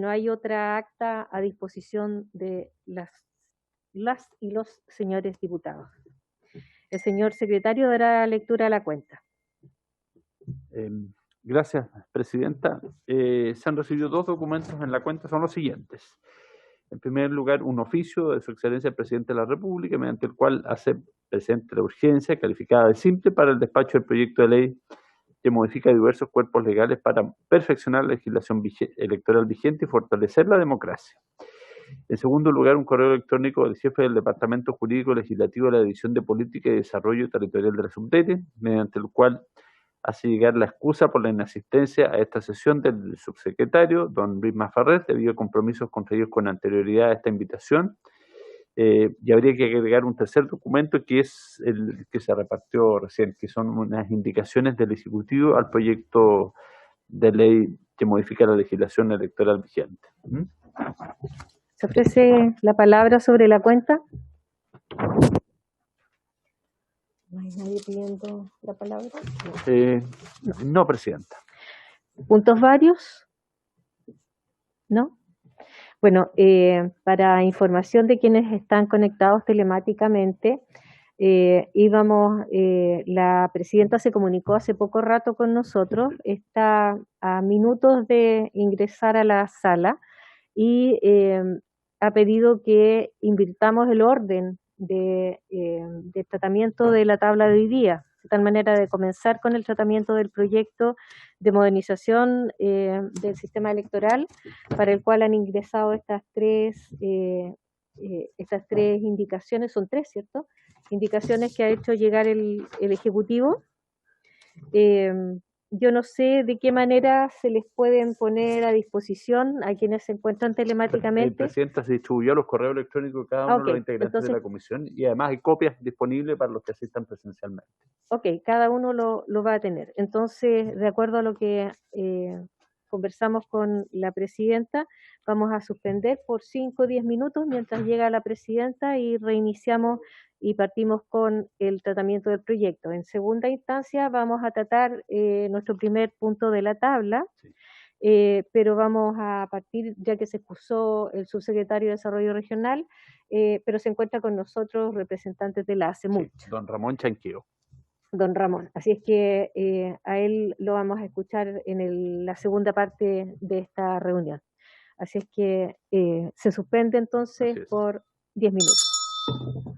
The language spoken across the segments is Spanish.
no hay otra acta a disposición de las y los señores diputados. El señor secretario dará lectura a la cuenta. Eh, Gracias, Presidenta. Se han recibido dos documentos en la cuenta, son los siguientes. En primer lugar, un oficio de Su Excelencia el Presidente de la República, mediante el cual hace presente la urgencia calificada de simple para el despacho del proyecto de ley que modifica diversos cuerpos legales para perfeccionar la legislación electoral vigente y fortalecer la democracia. En segundo lugar, un correo electrónico del jefe del Departamento Jurídico Legislativo de la División de Política y Desarrollo Territorial de la Subdere, mediante el cual hace llegar la excusa por la inasistencia a esta sesión del subsecretario, don Luis Mafarret, debido a compromisos contraídos con anterioridad a esta invitación. Y habría que agregar un tercer documento que es el que se repartió recién, que son unas indicaciones del Ejecutivo al proyecto de ley que modifica la legislación electoral vigente. ¿Se ofrece la palabra sobre la cuenta? ¿No hay nadie pidiendo la palabra? No, Presidenta. ¿Puntos varios? ¿No? Bueno, para información de quienes están conectados telemáticamente, la presidenta se comunicó hace poco rato con nosotros, está a minutos de ingresar a la sala y ha pedido que invirtamos el orden de tratamiento de la tabla de hoy día, de tal manera de comenzar con el tratamiento del proyecto de modernización del sistema electoral, para el cual han ingresado estas tres indicaciones, son tres, ¿cierto? Indicaciones que ha hecho llegar el Ejecutivo. Yo no sé de qué manera se les pueden poner a disposición a quienes se encuentran telemáticamente. Presidenta, se distribuyó los correos electrónicos de cada uno de los integrantes de la comisión y además hay copias disponibles para los que asistan presencialmente. Ok, cada uno lo va a tener. Entonces, de acuerdo a lo que conversamos con la presidenta, vamos a suspender por 5 o 10 minutos mientras llega la presidenta y reiniciamos y partimos con el tratamiento del proyecto. En segunda instancia vamos a tratar nuestro primer punto de la tabla, sí. Pero vamos a partir, ya que se excusó el subsecretario de Desarrollo Regional, pero se encuentra con nosotros representantes de la ACEMUCH. Sí, don Ramón Chanqueo. Don Ramón. Así es que a él lo vamos a escuchar en la segunda parte de esta reunión. Así es que se suspende entonces por 10 minutos.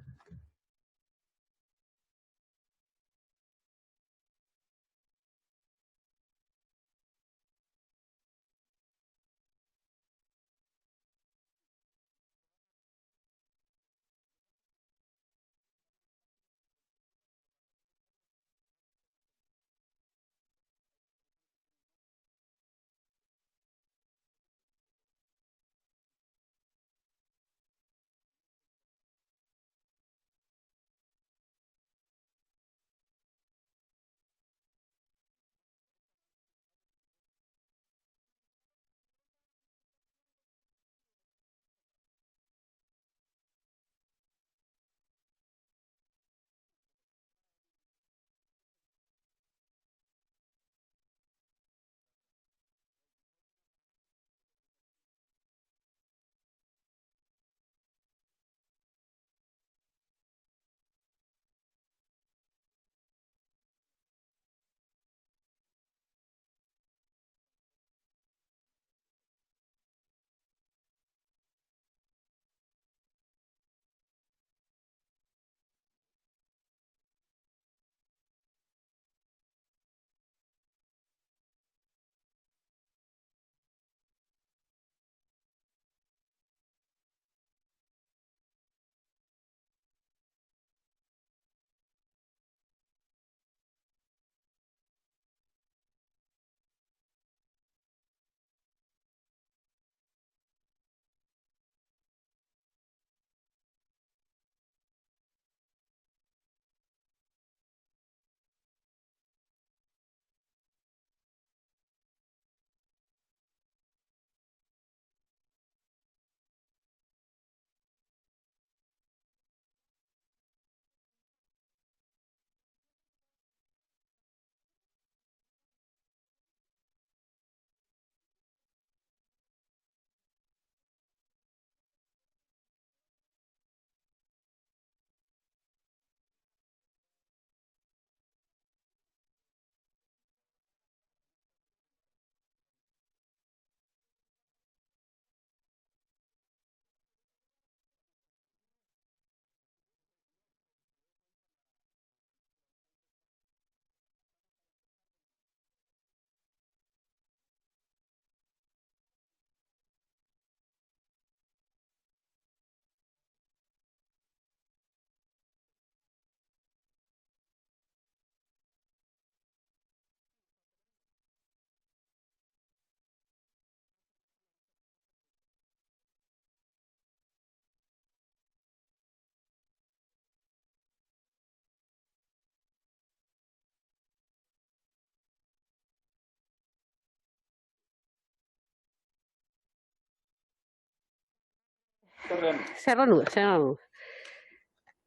Se reanuda, se reanuda.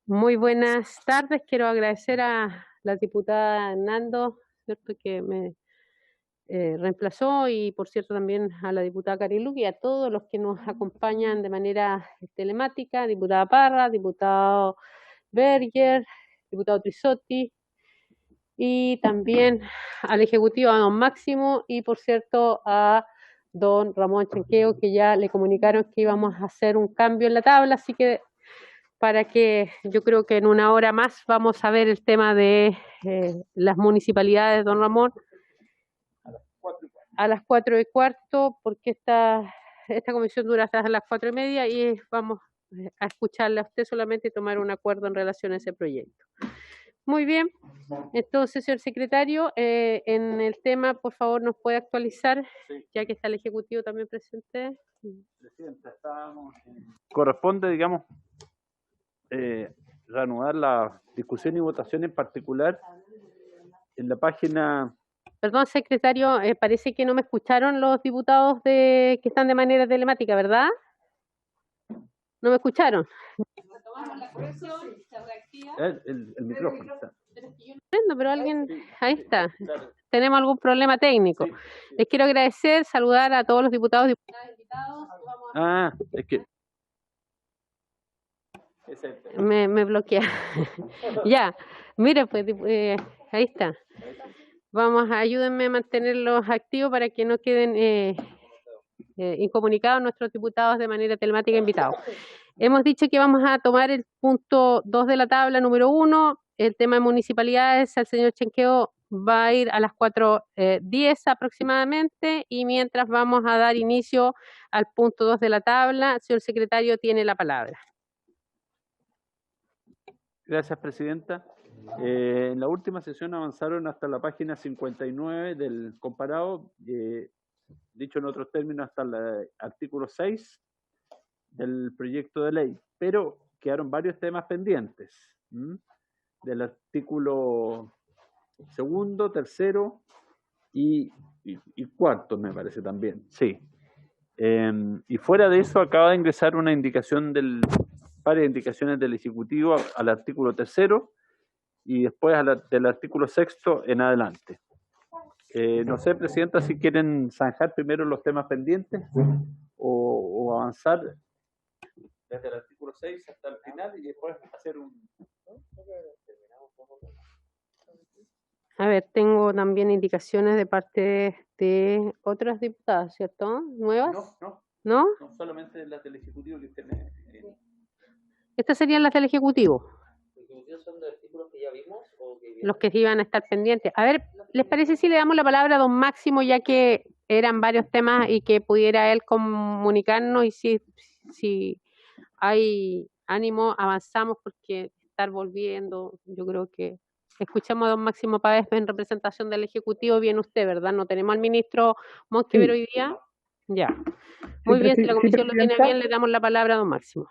Muy buenas tardes. Quiero agradecer a la diputada Hernando, ¿cierto?, que me reemplazó, y por cierto también a la diputada Carilu y a todos los que nos acompañan de manera telemática, diputada Parra, diputado Berger, diputado Trisotti, y también al Ejecutivo, a don Máximo, y por cierto a don Ramón Chenqueo, que ya le comunicaron que íbamos a hacer un cambio en la tabla, así que para que yo creo que en una hora más vamos a ver el tema de las municipalidades, don Ramón, a las 4:15, porque esta comisión dura hasta las 4:30 y vamos a escucharle a usted solamente y tomar un acuerdo en relación a ese proyecto. Muy bien, entonces, señor secretario, en el tema, por favor, nos puede actualizar, ya que está el Ejecutivo también presente. Presidenta, corresponde, digamos, reanudar la discusión y votación en particular en la página. Perdón, secretario, parece que no me escucharon los diputados que están de manera telemática, ¿verdad? ¿No me escucharon? El micrófono está. Pero alguien, ahí está. Tenemos algún problema técnico. Les quiero agradecer, saludar a todos los diputados y diputadas invitados. Es que me bloquea. Ya, mire, pues ahí está. Ayúdenme a mantenerlos activos para que no queden incomunicados nuestros diputados de manera telemática invitados. Hemos dicho que vamos a tomar el punto 2 de la tabla número 1, el tema de municipalidades. El señor Chenqueo va a ir a las 4:10 aproximadamente, y mientras vamos a dar inicio al punto 2 de la tabla, el señor secretario tiene la palabra. Gracias, presidenta. En la última sesión avanzaron hasta la página 59 del comparado, dicho en otros términos, hasta el artículo 6 del proyecto de ley, pero quedaron varios temas pendientes, del artículo segundo, tercero y cuarto, me parece también, sí. Y fuera de eso, acaba de ingresar una indicación varias indicaciones del Ejecutivo al artículo tercero y después del artículo sexto en adelante. No sé, presidenta, si quieren zanjar primero los temas pendientes o avanzar desde el artículo 6 hasta el final y después hacer un... A ver, tengo también indicaciones de parte de otras diputadas, ¿cierto? ¿Nuevas? ¿No? No, solamente las del Ejecutivo que tiene... Estas serían las del Ejecutivo. ¿Son de artículos que ya vimos? Los que iban a estar pendientes. A ver, ¿les parece si le damos la palabra a don Máximo, ya que eran varios temas y que pudiera él comunicarnos, y si hay ánimo, avanzamos, porque estar volviendo, yo creo que escuchamos a don Máximo Páez en representación del Ejecutivo. Bien usted, ¿verdad? ¿No tenemos al ministro Mosquever hoy día? Ya. Muy bien, si la comisión lo tiene bien, le damos la palabra a don Máximo.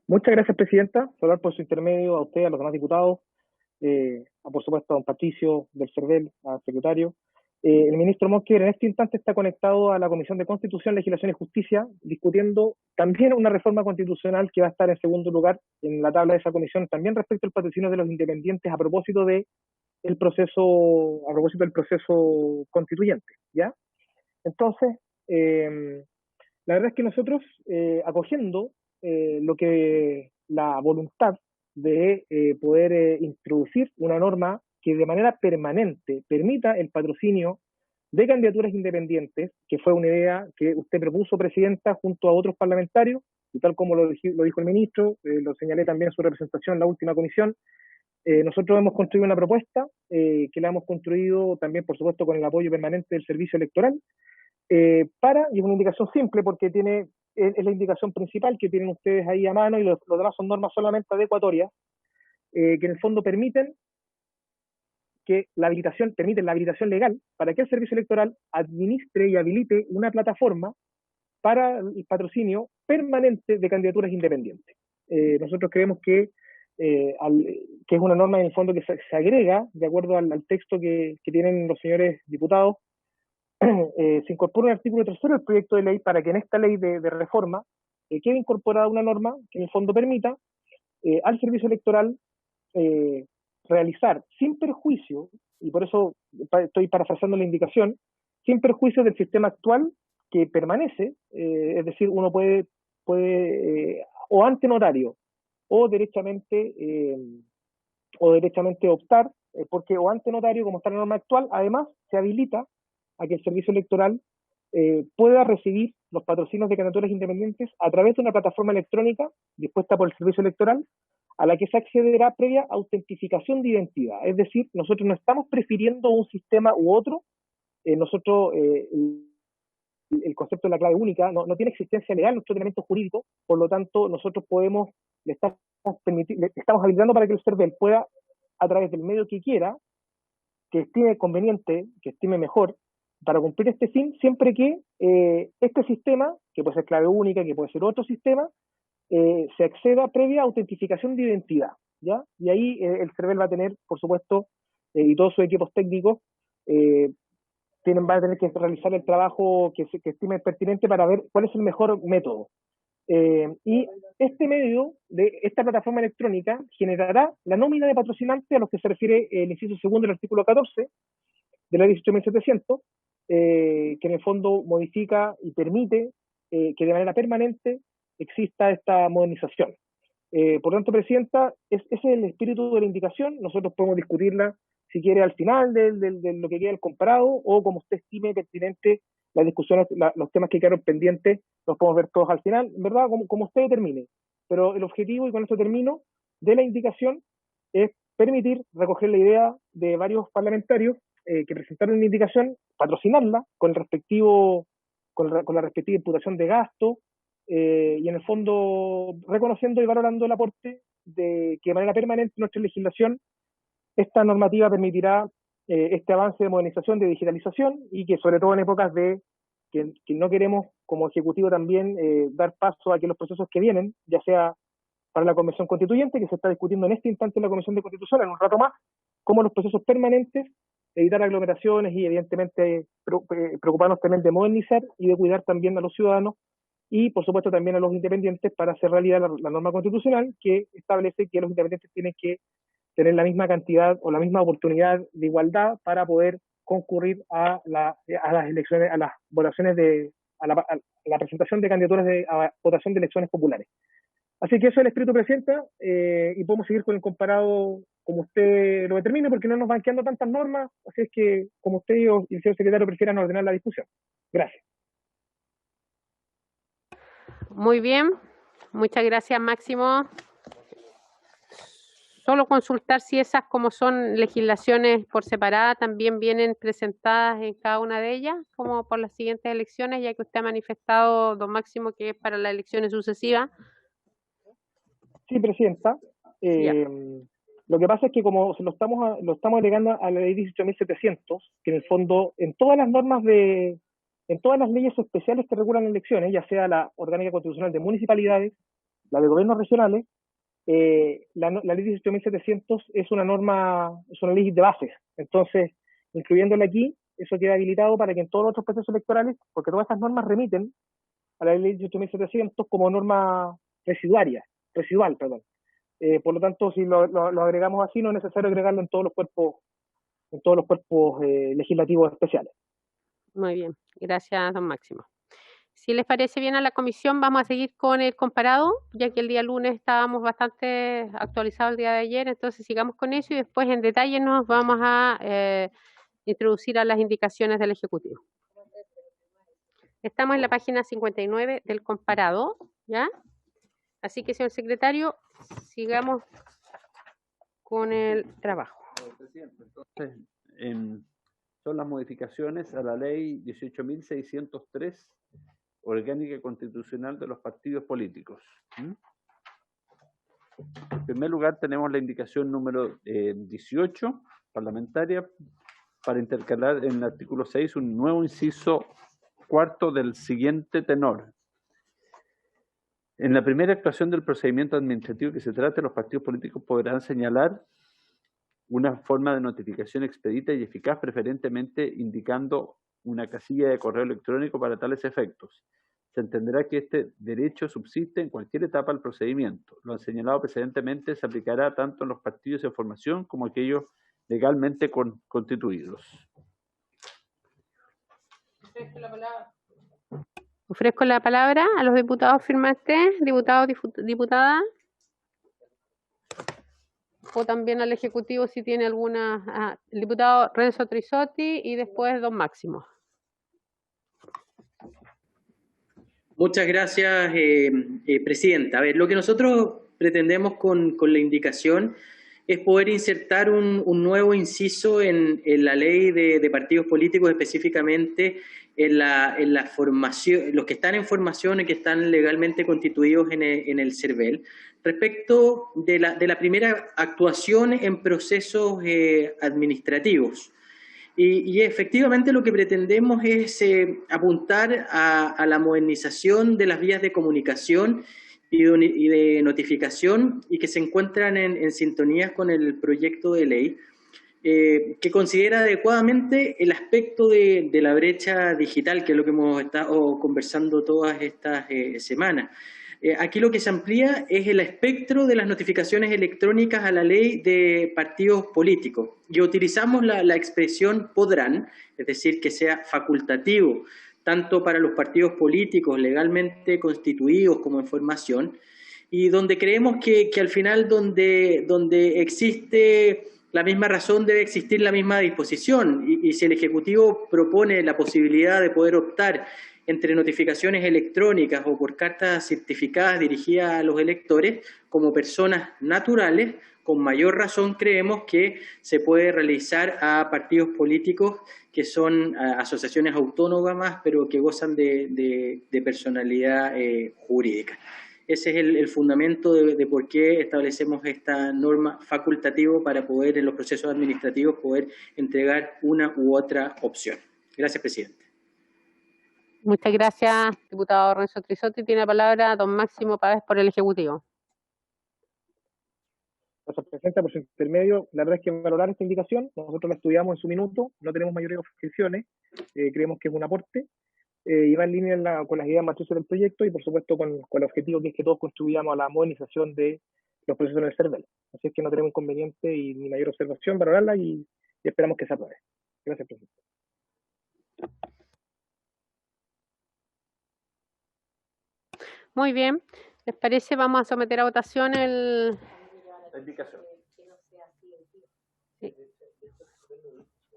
Muchas gracias, presidenta. Hablar por su intermedio a usted, a los demás diputados, por supuesto a don Patricio del CERVEL, al secretario. El ministro Mosquever en este instante está conectado a la Comisión de Constitución, Legislación y Justicia, discutiendo también una reforma constitucional que va a estar en segundo lugar en la tabla de esa comisión, también respecto al patrocinio de los independientes a propósito del proceso constituyente, ¿ya? Entonces, la verdad es que nosotros, acogiendo la voluntad de poder introducir una norma que de manera permanente permita el patrocinio de candidaturas independientes, que fue una idea que usted propuso, presidenta, junto a otros parlamentarios, y tal como lo dijo el ministro, lo señalé también en su representación en la última comisión. Nosotros hemos construido una propuesta que la hemos construido también, por supuesto, con el apoyo permanente del Servicio Electoral, y es una indicación simple porque es la indicación principal que tienen ustedes ahí a mano, y los demás son normas solamente adecuatorias, que en el fondo permiten la habilitación legal para que el Servicio Electoral administre y habilite una plataforma para el patrocinio permanente de candidaturas independientes. Nosotros creemos que es una norma en el fondo que se agrega de acuerdo al texto que tienen los señores diputados. Se incorpora un artículo tercero del proyecto de ley para que en esta ley de reforma quede incorporada una norma que en el fondo permita al servicio electoral realizar sin perjuicio, y por eso estoy parafraseando la indicación, sin perjuicio del sistema actual que permanece, es decir, uno puede o ante notario o derechamente optar, porque o ante notario, como está la norma actual, además se habilita a que el servicio electoral pueda recibir los patrocinios de candidaturas independientes a través de una plataforma electrónica dispuesta por el servicio electoral, a la que se accederá previa autentificación de identidad. Es decir, nosotros no estamos prefiriendo un sistema u otro, nosotros el concepto de la clave única no tiene existencia legal, nuestro elemento jurídico, por lo tanto nosotros le estamos habilitando para que el CERVEL pueda, a través del medio que quiera, que estime conveniente, que estime mejor, para cumplir este fin, siempre que este sistema, que puede ser clave única, que puede ser otro sistema, se acceda previa autentificación de identidad, ¿ya? Y ahí el CERVEL va a tener, por supuesto, y todos sus equipos técnicos van a tener que realizar el trabajo que estime pertinente para ver cuál es el mejor método. Y este medio de esta plataforma electrónica generará la nómina de patrocinantes a los que se refiere el inciso segundo del artículo 14 de la ley 18.700, que en el fondo modifica y permite que de manera permanente exista esta modernización. Por tanto, Presidenta, ese es el espíritu de la indicación. Nosotros podemos discutirla, si quiere, al final de lo que queda el comparado, o como usted estime pertinente, las discusiones, los temas que quedaron pendientes, los podemos ver todos al final, en verdad, como usted determine. Pero el objetivo, y con esto termino, de la indicación es permitir recoger la idea de varios parlamentarios que presentaron una indicación, patrocinarla con la respectiva imputación de gasto, y en el fondo reconociendo y valorando el aporte de que de manera permanente nuestra legislación, esta normativa permitirá este avance de modernización, de digitalización, y que sobre todo en épocas de que no queremos como Ejecutivo también dar paso a que los procesos que vienen, ya sea para la Convención Constituyente, que se está discutiendo en este instante en la Comisión de Constitución, en un rato más, como los procesos permanentes, evitar aglomeraciones y evidentemente preocuparnos también de modernizar y de cuidar también a los ciudadanos y por supuesto también a los independientes para hacer realidad la norma constitucional que establece que los independientes tienen que tener la misma cantidad o la misma oportunidad de igualdad para poder concurrir a las elecciones, a las votaciones a la presentación de candidaturas a votación de elecciones populares. Así que eso es el espíritu, Presidenta, y podemos seguir con el comparado como usted lo determine, porque no nos van quedando tantas normas, así es que como usted y el señor secretario prefieran ordenar la discusión. Gracias. Muy bien, muchas gracias, Máximo. Solo consultar si esas, como son legislaciones por separada, también vienen presentadas en cada una de ellas, como por las siguientes elecciones, ya que usted ha manifestado, don Máximo, que es para las elecciones sucesivas. Sí, Presidenta. Lo que pasa es que como lo estamos agregando a la ley 18.700, que en el fondo, en todas las leyes especiales que regulan elecciones, ya sea la orgánica constitucional de municipalidades, la de gobiernos regionales, la ley 18.700 es una ley de bases. Entonces, incluyéndola aquí, eso queda habilitado para que en todos los otros procesos electorales, porque todas estas normas remiten a la ley 18.700 como norma residual. Por lo tanto, si lo agregamos así, no es necesario agregarlo en todos los cuerpos legislativos especiales. Muy bien, gracias, don Máximo. Si les parece bien a la comisión, vamos a seguir con el comparado, ya que el día lunes estábamos bastante actualizados el día de ayer, entonces sigamos con eso y después en detalle nos vamos a introducir a las indicaciones del Ejecutivo. Estamos en la página 59 del comparado, ¿ya? Así que, señor secretario, sigamos con el trabajo. Entonces, son las modificaciones a la ley 18.603, orgánica constitucional de los partidos políticos. En primer lugar, tenemos la indicación número 18, parlamentaria, para intercalar en el artículo 6 un nuevo inciso cuarto del siguiente tenor. En la primera actuación del procedimiento administrativo que se trate, los partidos políticos podrán señalar una forma de notificación expedita y eficaz, preferentemente indicando una casilla de correo electrónico para tales efectos, Se entenderá que este derecho subsiste en cualquier etapa del procedimiento. Lo señalado precedentemente se aplicará tanto en los partidos en formación como aquellos legalmente constituidos. Ofrezco la palabra a los diputados firmantes, diputados, diputadas, o también al Ejecutivo si tiene alguna. El diputado Renzo Trisotti y después don Máximo. Muchas gracias, Presidenta. A ver, lo que nosotros pretendemos con la indicación es poder insertar un nuevo inciso en la ley de partidos políticos, específicamente en la formación, los que están en formación y que están legalmente constituidos en el CERVEL, respecto de la primera actuación en procesos administrativos. Y efectivamente lo que pretendemos es apuntar a la modernización de las vías de comunicación y de notificación y que se encuentran en sintonía con el proyecto de ley, que considera adecuadamente el aspecto de la brecha digital, que es lo que hemos estado conversando todas estas semanas. Aquí lo que se amplía es el espectro de las notificaciones electrónicas a la ley de partidos políticos y utilizamos la expresión podrán, es decir, que sea facultativo, tanto para los partidos políticos legalmente constituidos como en formación, y donde creemos que al final donde existe la misma razón debe existir la misma disposición, y si el Ejecutivo propone la posibilidad de poder optar entre notificaciones electrónicas o por cartas certificadas dirigidas a los electores como personas naturales, con mayor razón creemos que se puede realizar a partidos políticos que son asociaciones autónomas, pero que gozan de personalidad jurídica. Ese es el fundamento de por qué establecemos esta norma facultativa para poder, en los procesos administrativos, poder entregar una u otra opción. Gracias, presidente. Muchas gracias, diputado Renzo Trisotti. Tiene la palabra don Máximo Páez por el Ejecutivo. Gracias, Presidenta, por su intermedio. La verdad es que valorar esta indicación, nosotros la estudiamos en su minuto, no tenemos mayores objeciones, creemos que es un aporte, y va en línea con las ideas matrices del proyecto y por supuesto con el objetivo que es que todos contribuyamos a la modernización de los procesos en el CERVEL. Así es que no tenemos inconveniente y ni mayor observación, valorarla y esperamos que se apruebe. Gracias, Presidente. Muy bien. ¿Les parece? Vamos a someter a votación la indicación. Sí.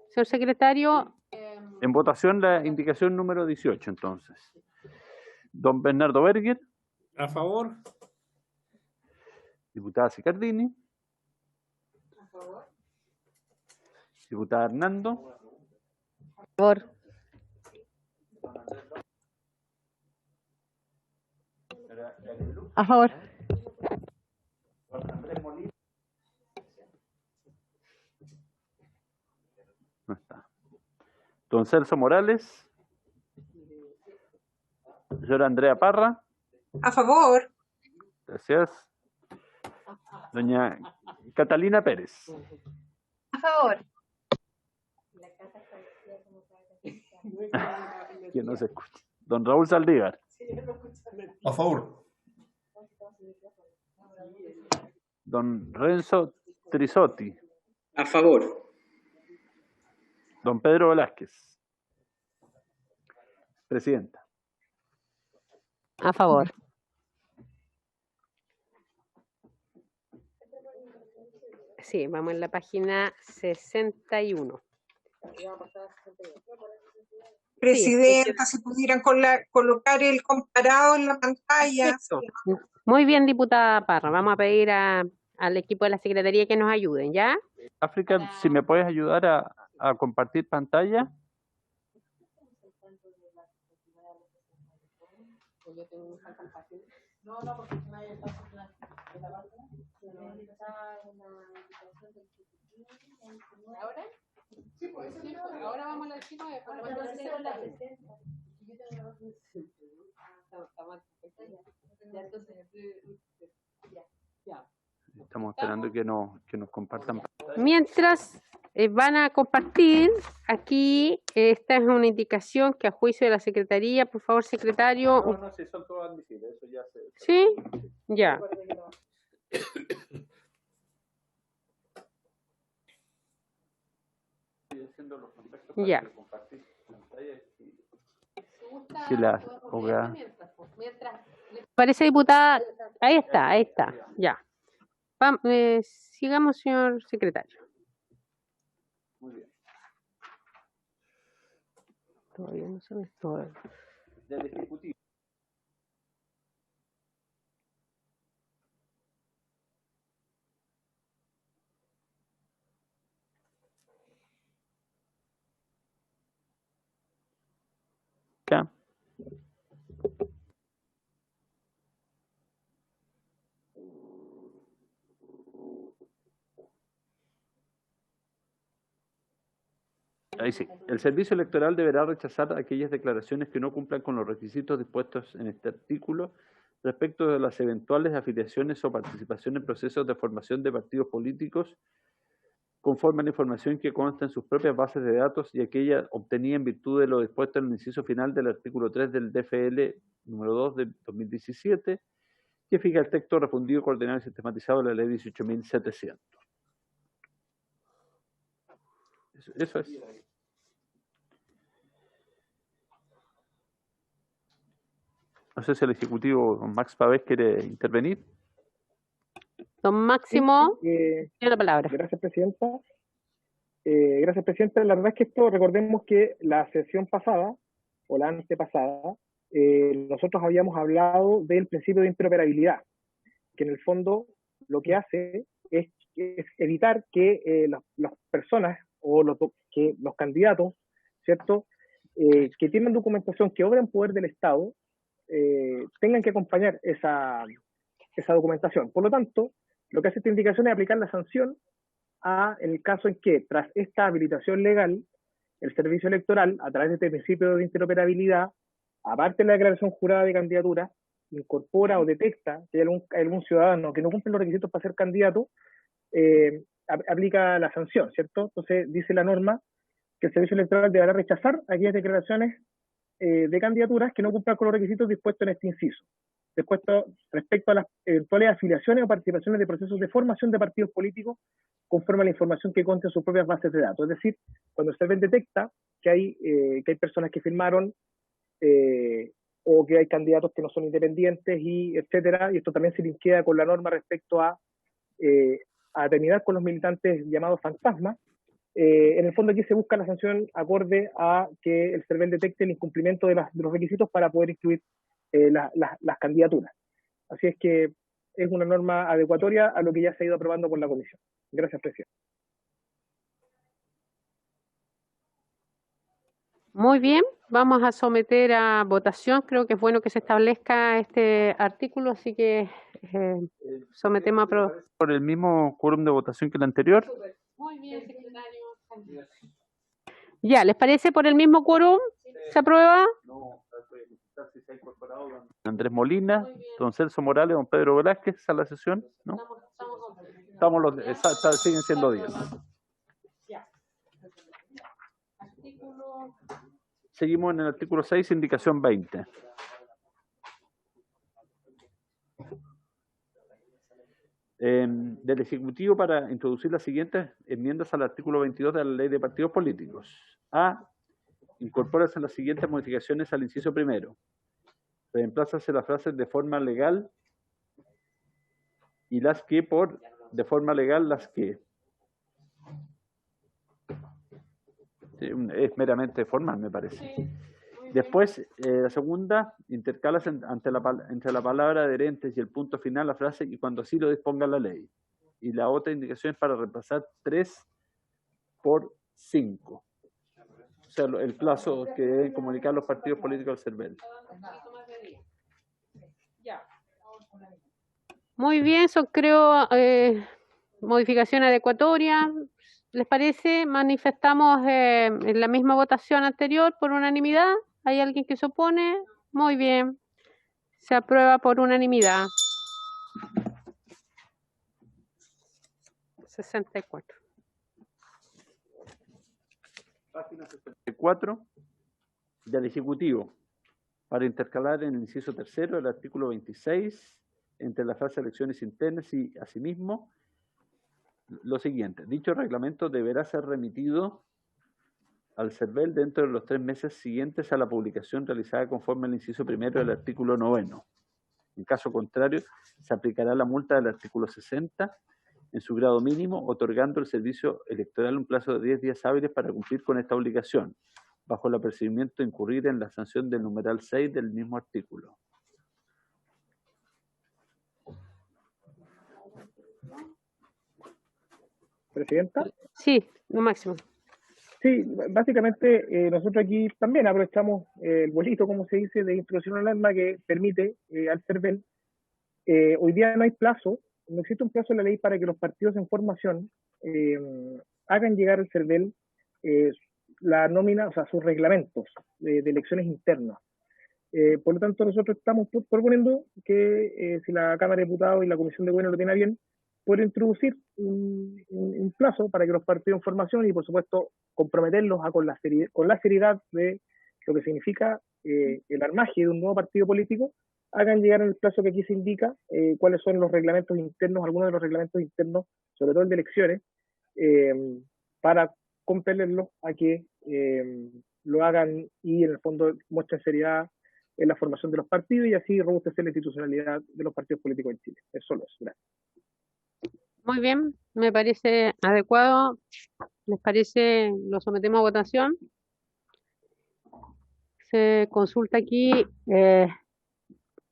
Señor secretario. En votación la indicación número 18, entonces. Don Bernardo Berger. A favor. Diputada Sicardini. A favor. Diputada Hernando. A favor. A favor. No está. Don Celso Morales. Señora Andrea Parra. A favor. Gracias. Doña Catalina Pérez. A favor. Que no se escucha. Don Raúl Saldívar. A favor. Don Renzo Trisotti. A favor. Don Pedro Velázquez. Presidenta. A favor. Sí, vamos en la página 61. Presidenta, si pudieran colocar el comparado en la pantalla. Muy bien, diputada Parra. Vamos a pedir al equipo de la Secretaría que nos ayuden, ¿ya? África, si me puedes ayudar a compartir pantalla. ¿Ahora? Sí, pues sí, ahora vamos a la 19. Estamos esperando que nos compartan. Mientras van a compartir aquí, esta es una indicación que a juicio de la Secretaría, por favor, secretario. No, sí, son todos admisibles, eso ya se... ¿Sí? Ya. Ya. Si la abogada... Parece, diputada, ahí está, ya. Sigamos, señor secretario. Muy bien. Todavía no se me está. Del Ejecutivo. Ya. Ahí sí. El Servicio Electoral deberá rechazar aquellas declaraciones que no cumplan con los requisitos dispuestos en este artículo respecto de las eventuales afiliaciones o participación en procesos de formación de partidos políticos conforme a la información que consta en sus propias bases de datos y aquella obtenida en virtud de lo dispuesto en el inciso final del artículo 3 del DFL número 2 de 2017, que fija el texto refundido, coordinado y sistematizado de la ley 18.700. Eso es. No sé si el Ejecutivo, don Max Pavés, quiere intervenir. Don Máximo, tiene la palabra. Gracias, Presidenta. Gracias, Presidenta. La verdad es que esto, recordemos que la sesión pasada, o la antepasada, nosotros habíamos hablado del principio de interoperabilidad, que en el fondo lo que hace es evitar que las personas o que los candidatos, ¿cierto?, que tienen documentación que obra en poder del Estado, tengan que acompañar esa documentación. Por lo tanto, lo que hace esta indicación es aplicar la sanción en el caso en que, tras esta habilitación legal, el Servicio Electoral, a través de este principio de interoperabilidad, aparte de la declaración jurada de candidatura, incorpora o detecta que hay algún ciudadano que no cumple los requisitos para ser candidato, aplica la sanción, ¿cierto? Entonces, dice la norma que el Servicio Electoral deberá rechazar aquellas declaraciones de candidaturas que no cumplan con los requisitos dispuestos en este inciso, respecto a las eventuales afiliaciones o participaciones de procesos de formación de partidos políticos conforme a la información que consta en sus propias bases de datos. Es decir, cuando el CERVEL detecta que hay personas que firmaron o que hay candidatos que no son independientes, y etcétera, y esto también se linkea con la norma respecto a terminar con los militantes llamados fantasmas. En el fondo aquí se busca la sanción acorde a que el CERVEL detecte el incumplimiento de los requisitos para poder incluir las candidaturas. Así es que es una norma adecuatoria a lo que ya se ha ido aprobando por la Comisión. Gracias, Presidente. Muy bien, vamos a someter a votación. Creo que es bueno que se establezca este artículo, así que sometemos a aprobación. ¿Por el mismo quórum de votación que el anterior? Muy bien, secretario. Ya, ¿les parece por el mismo quórum? ¿Se aprueba? No, si se ha incorporado don Andrés Molina, don Celso Morales, don Pedro Velázquez a la sesión, ¿no? Siguen siendo 10. Seguimos en el artículo 6, indicación 20. Del Ejecutivo para introducir las siguientes enmiendas al artículo 22 de la Ley de Partidos Políticos. A. Incorpórase las siguientes modificaciones al inciso primero. Reemplázase las frases de forma legal y las que por de forma legal las que. Sí, es meramente formal, me parece. Después, la segunda, intercalas entre la palabra adherentes y el punto final la frase y cuando así lo disponga la ley. Y la otra indicación es para reemplazar 3 por 5. O sea, el plazo que deben comunicar los partidos políticos al CERVEL. Muy bien, son creo modificación adecuatoria. ¿Les parece? Manifestamos en la misma votación anterior por unanimidad. ¿Hay alguien que se opone? Muy bien. Se aprueba por unanimidad. 64. Página 64 del Ejecutivo, para intercalar en el inciso tercero del artículo 26, entre la frase elecciones internas y asimismo, lo siguiente: dicho reglamento deberá ser remitido al CERVEL dentro de los 3 meses siguientes a la publicación realizada conforme al inciso primero del artículo 9. En caso contrario, se aplicará la multa del artículo 60 en su grado mínimo, otorgando el servicio electoral un plazo de 10 días hábiles para cumplir con esta obligación, bajo el apercibimiento de incurrir en la sanción del numeral 6 del mismo artículo. Presidenta. Sí, lo máximo. Sí, básicamente nosotros aquí también aprovechamos el bolito, como se dice, de introducción a la norma que permite al CERVEL. Hoy día no hay plazo, no existe un plazo en la ley para que los partidos en formación hagan llegar al CERVEL la nómina, o sea, sus reglamentos de elecciones internas. Por lo tanto, nosotros estamos proponiendo que si la Cámara de Diputados y la Comisión de Gobierno lo tiene bien, puede introducir un plazo para que los partidos en formación y, por supuesto, comprometerlos con la seriedad de lo que significa el armaje de un nuevo partido político, hagan llegar en el plazo que aquí se indica cuáles son los reglamentos internos, algunos de los reglamentos internos, sobre todo el de elecciones, para compelerlos a que lo hagan y en el fondo muestren seriedad en la formación de los partidos y así robustecer la institucionalidad de los partidos políticos en Chile. Es solo eso. Gracias. Muy bien, me parece adecuado. ¿Les parece? Lo sometemos a votación. Se consulta aquí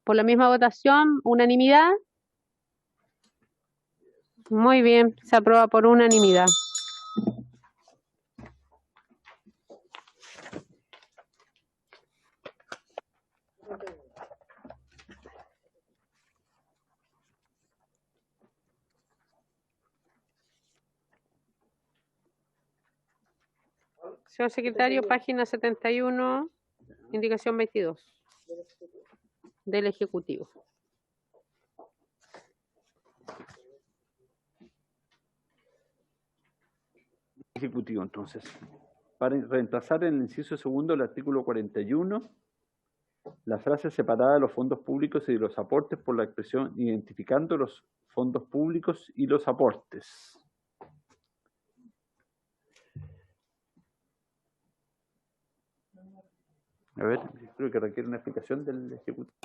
por la misma votación, unanimidad. Muy bien, se aprueba por unanimidad. Señor secretario, página 71, indicación 22 del Ejecutivo. Ejecutivo, entonces, para reemplazar en el inciso segundo del artículo 41 la frase separada de los fondos públicos y de los aportes por la expresión identificando los fondos públicos y los aportes. A ver, creo que requiere una explicación del Ejecutivo.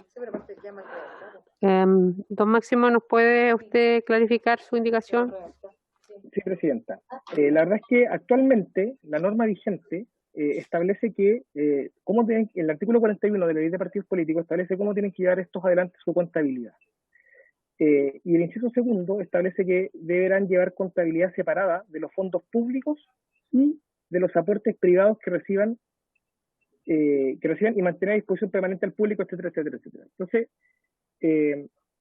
Don Máximo, ¿nos puede usted clarificar su indicación? Sí, Presidenta. La verdad es que actualmente la norma vigente establece que el artículo 41 de la Ley de Partidos Políticos establece cómo tienen que llevar estos adelante su contabilidad. Y el inciso segundo establece que deberán llevar contabilidad separada de los fondos públicos y de los aportes privados que reciban y mantener a disposición permanente al público, etcétera, etcétera, etcétera. Entonces,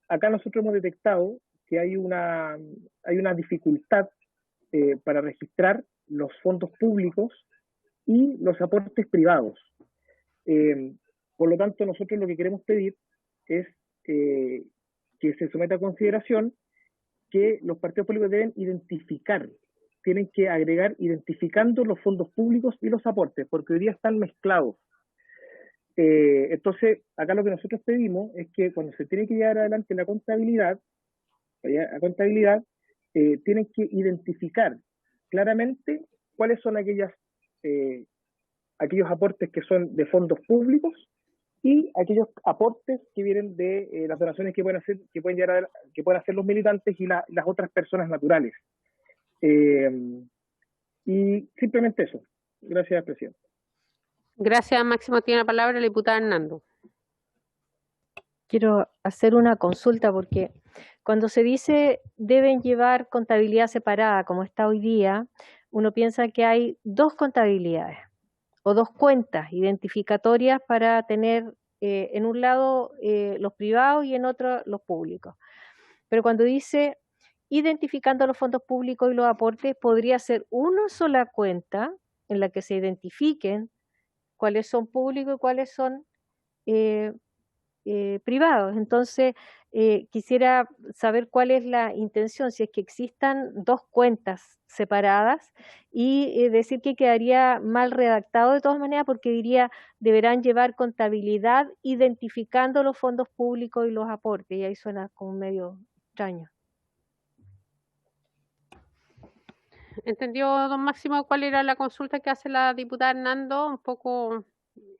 acá nosotros hemos detectado que hay una dificultad para registrar los fondos públicos y los aportes privados. Por lo tanto, nosotros lo que queremos pedir es que se someta a consideración que los partidos políticos deben identificar, tienen que agregar identificando los fondos públicos y los aportes, porque hoy día están mezclados. Entonces, acá lo que nosotros pedimos es que cuando se tiene que llevar adelante la contabilidad, tienen que identificar claramente cuáles son aquellos aportes que son de fondos públicos y aquellos aportes que vienen de las donaciones que pueden hacer los militantes y las otras personas naturales. Y simplemente eso. Gracias, Presidente. Gracias, Máximo. Tiene la palabra la diputada Hernando. Quiero hacer una consulta porque cuando se dice deben llevar contabilidad separada, como está hoy día, uno piensa que hay dos contabilidades o dos cuentas identificatorias para tener en un lado los privados y en otro los públicos. Pero cuando dice identificando los fondos públicos y los aportes, podría ser una sola cuenta en la que se identifiquen cuáles son públicos y cuáles son privados. Entonces, quisiera saber cuál es la intención, si es que existan dos cuentas separadas y decir que quedaría mal redactado de todas maneras porque diría deberán llevar contabilidad identificando los fondos públicos y los aportes y ahí suena como medio extraño. ¿Entendió, don Máximo, cuál era la consulta que hace la diputada Hernando? Un poco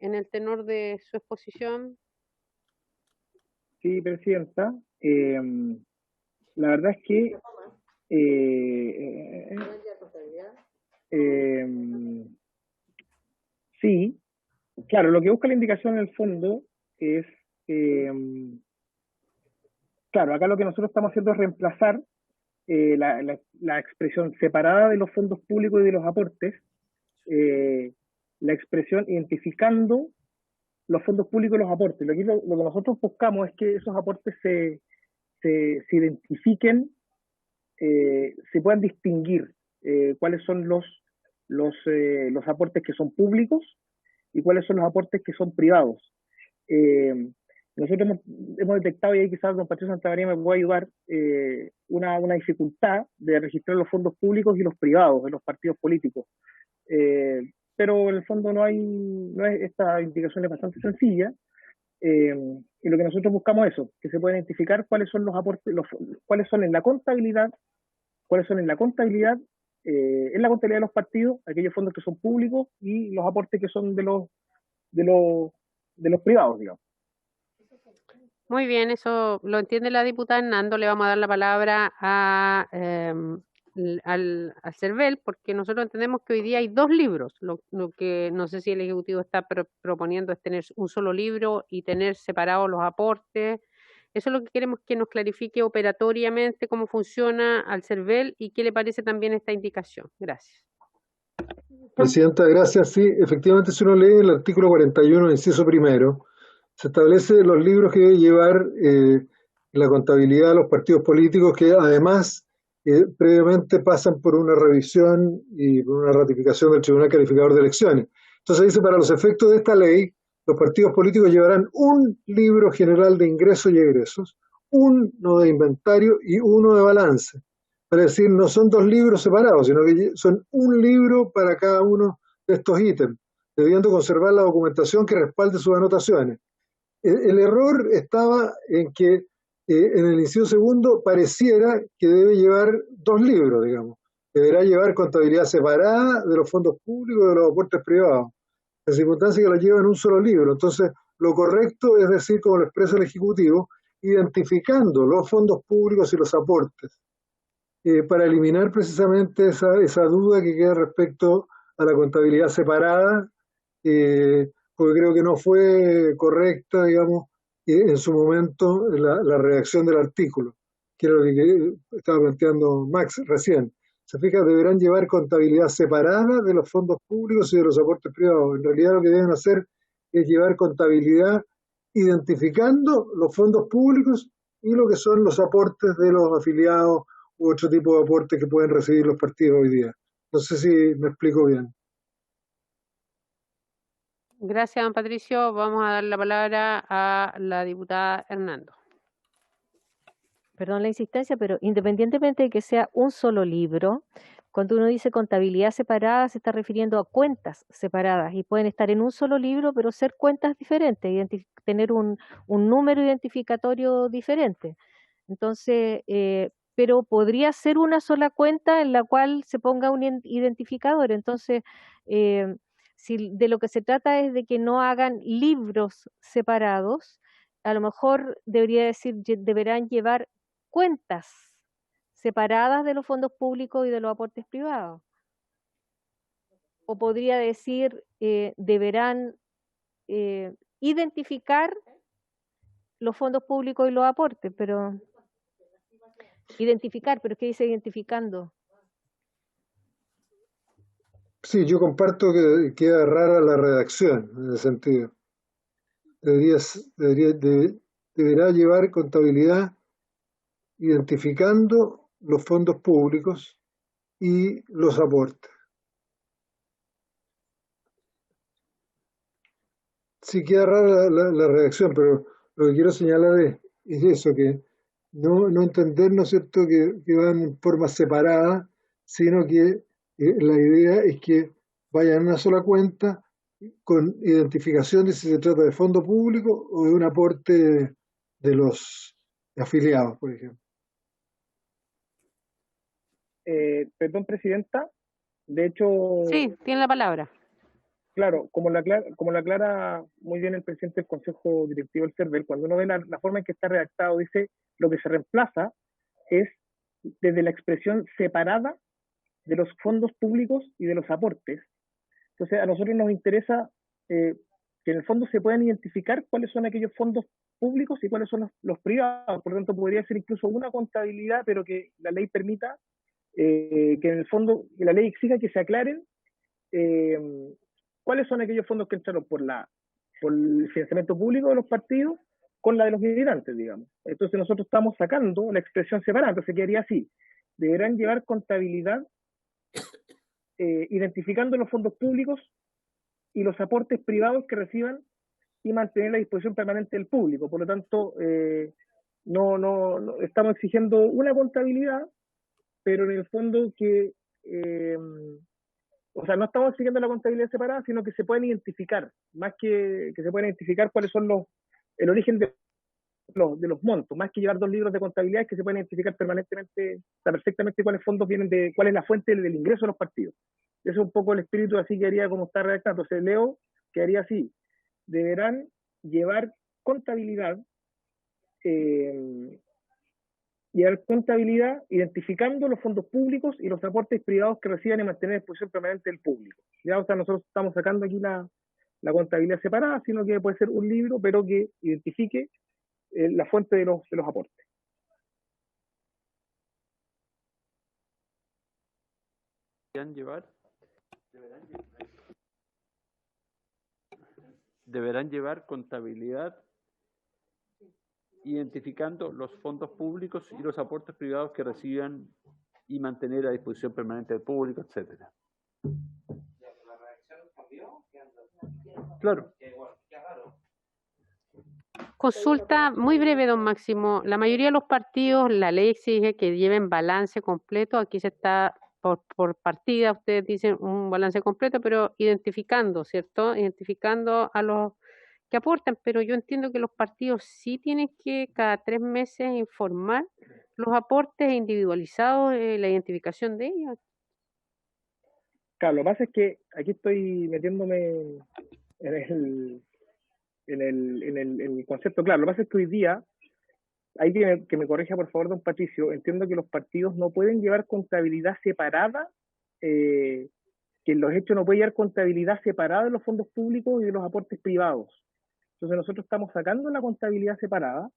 en el tenor de su exposición. Sí, Presidenta. La verdad es que sí, claro, lo que busca la indicación en el fondo es, claro, acá lo que nosotros estamos haciendo es reemplazar la expresión separada de los fondos públicos y de los aportes, la expresión identificando los fondos públicos y los aportes. Aquí lo que nosotros buscamos es que esos aportes se identifiquen, se puedan distinguir cuáles son los aportes que son públicos y cuáles son los aportes que son privados. Nosotros hemos detectado, y ahí quizás don Patricio Santamaría me pueda ayudar, una dificultad de registrar los fondos públicos y los privados de los partidos políticos. Pero en el fondo esta indicación es bastante sencilla, y lo que nosotros buscamos es eso, que se pueda identificar cuáles son los aportes, cuáles son en la contabilidad, en la contabilidad de los partidos, aquellos fondos que son públicos y los aportes que son de los privados, digamos. Muy bien, eso lo entiende la diputada Hernando. Le vamos a dar la palabra al CERVEL, porque nosotros entendemos que hoy día hay dos libros. Lo que no sé si el Ejecutivo está proponiendo es tener un solo libro y tener separados los aportes. Eso es lo que queremos que nos clarifique operatoriamente cómo funciona al CERVEL y qué le parece también esta indicación. Gracias. Presidenta, gracias. Sí, efectivamente, si uno lee el artículo 41, inciso primero, se establece los libros que debe llevar la contabilidad de los partidos políticos que además previamente pasan por una revisión y por una ratificación del Tribunal Calificador de Elecciones. Entonces dice, para los efectos de esta ley, los partidos políticos llevarán un libro general de ingresos y egresos, uno de inventario y uno de balance. Es decir, no son dos libros separados, sino que son un libro para cada uno de estos ítems, debiendo conservar la documentación que respalde sus anotaciones. El error estaba en que en el inciso segundo pareciera que debe llevar dos libros, digamos. Deberá llevar contabilidad separada de los fondos públicos y de los aportes privados. En circunstancia que lo lleva en un solo libro. Entonces, lo correcto es decir, como lo expresa el Ejecutivo, identificando los fondos públicos y los aportes, para eliminar precisamente esa duda que queda respecto a la contabilidad separada, porque creo que no fue correcta, digamos, en su momento la redacción del artículo, que era lo que estaba planteando Max recién. Se fija, deberán llevar contabilidad separada de los fondos públicos y de los aportes privados. En realidad lo que deben hacer es llevar contabilidad identificando los fondos públicos y lo que son los aportes de los afiliados u otro tipo de aportes que pueden recibir los partidos hoy día. No sé si me explico bien. Gracias, don Patricio. Vamos a dar la palabra a la diputada Hernando. Perdón la insistencia, pero independientemente de que sea un solo libro, cuando uno dice contabilidad separada se está refiriendo a cuentas separadas y pueden estar en un solo libro, pero ser cuentas diferentes, tener un número identificatorio diferente. Entonces, pero podría ser una sola cuenta en la cual se ponga un identificador. Entonces, si de lo que se trata es de que no hagan libros separados, a lo mejor debería decir, deberán llevar cuentas separadas de los fondos públicos y de los aportes privados. O podría decir, deberán identificar los fondos públicos y los aportes, pero identificar, pero ¿qué dice identificando? Sí, yo comparto que queda rara la redacción en ese sentido. Deberá llevar contabilidad identificando los fondos públicos y los aportes. Sí, queda rara la redacción, pero lo que quiero señalar es eso, que no entender, ¿no es cierto?, que van en forma separada, sino que la idea es que vayan a una sola cuenta con identificación de si se trata de fondo público o de un aporte de los afiliados, por ejemplo. Perdón, Presidenta. De hecho, Sí, tiene la palabra. claro, como lo aclara muy bien el presidente del Consejo Directivo del CERVEL, cuando uno ve la forma en que está redactado, dice lo que se reemplaza es desde la expresión separada de los fondos públicos y de los aportes. Entonces, a nosotros nos interesa que en el fondo se puedan identificar cuáles son aquellos fondos públicos y cuáles son los privados. Por lo tanto, podría ser incluso una contabilidad, pero que la ley permita que en el fondo, que la ley exija que se aclaren cuáles son aquellos fondos que entraron por el financiamiento público de los partidos con la de los militantes, digamos. Entonces nosotros estamos sacando la expresión separada, entonces quedaría así: deberán llevar contabilidad identificando los fondos públicos y los aportes privados que reciban y mantener la disposición permanente del público. Por lo tanto, no estamos exigiendo una contabilidad, pero en el fondo que o sea, no estamos exigiendo la contabilidad separada, sino que se pueden identificar, más que se pueden identificar cuáles son el origen de los montos, más que llevar 2 libros de contabilidad, es que se pueden identificar permanentemente, o sea, perfectamente cuáles fondos vienen cuál es la fuente del ingreso de los partidos. Ese es un poco el espíritu, así que haría como está redactado. Entonces leo que haría así: deberán llevar contabilidad identificando los fondos públicos y los aportes privados que reciban y mantener en disposición permanente del público. Ya, o sea, nosotros estamos sacando aquí la contabilidad separada, sino que puede ser un libro, pero que identifique la fuente de los aportes. Deberán llevar contabilidad identificando los fondos públicos y los aportes privados que reciban y mantener a disposición permanente del público, etcétera. Claro. Consulta muy breve, don Máximo. La mayoría de los partidos, la ley exige que lleven balance completo. Aquí se está por partida, ustedes dicen un balance completo, pero identificando, ¿cierto? Identificando a los que aportan, pero yo entiendo que los partidos sí tienen que cada 3 meses informar los aportes individualizados, la identificación de ellos. Claro, lo que pasa es que aquí estoy metiéndome en el concepto. Claro, lo que pasa es que hoy día, hay que me corrija por favor don Patricio, entiendo que los partidos no pueden llevar contabilidad separada, que en los hechos no puede llevar contabilidad separada de los fondos públicos y de los aportes privados. Entonces nosotros estamos sacando la contabilidad separada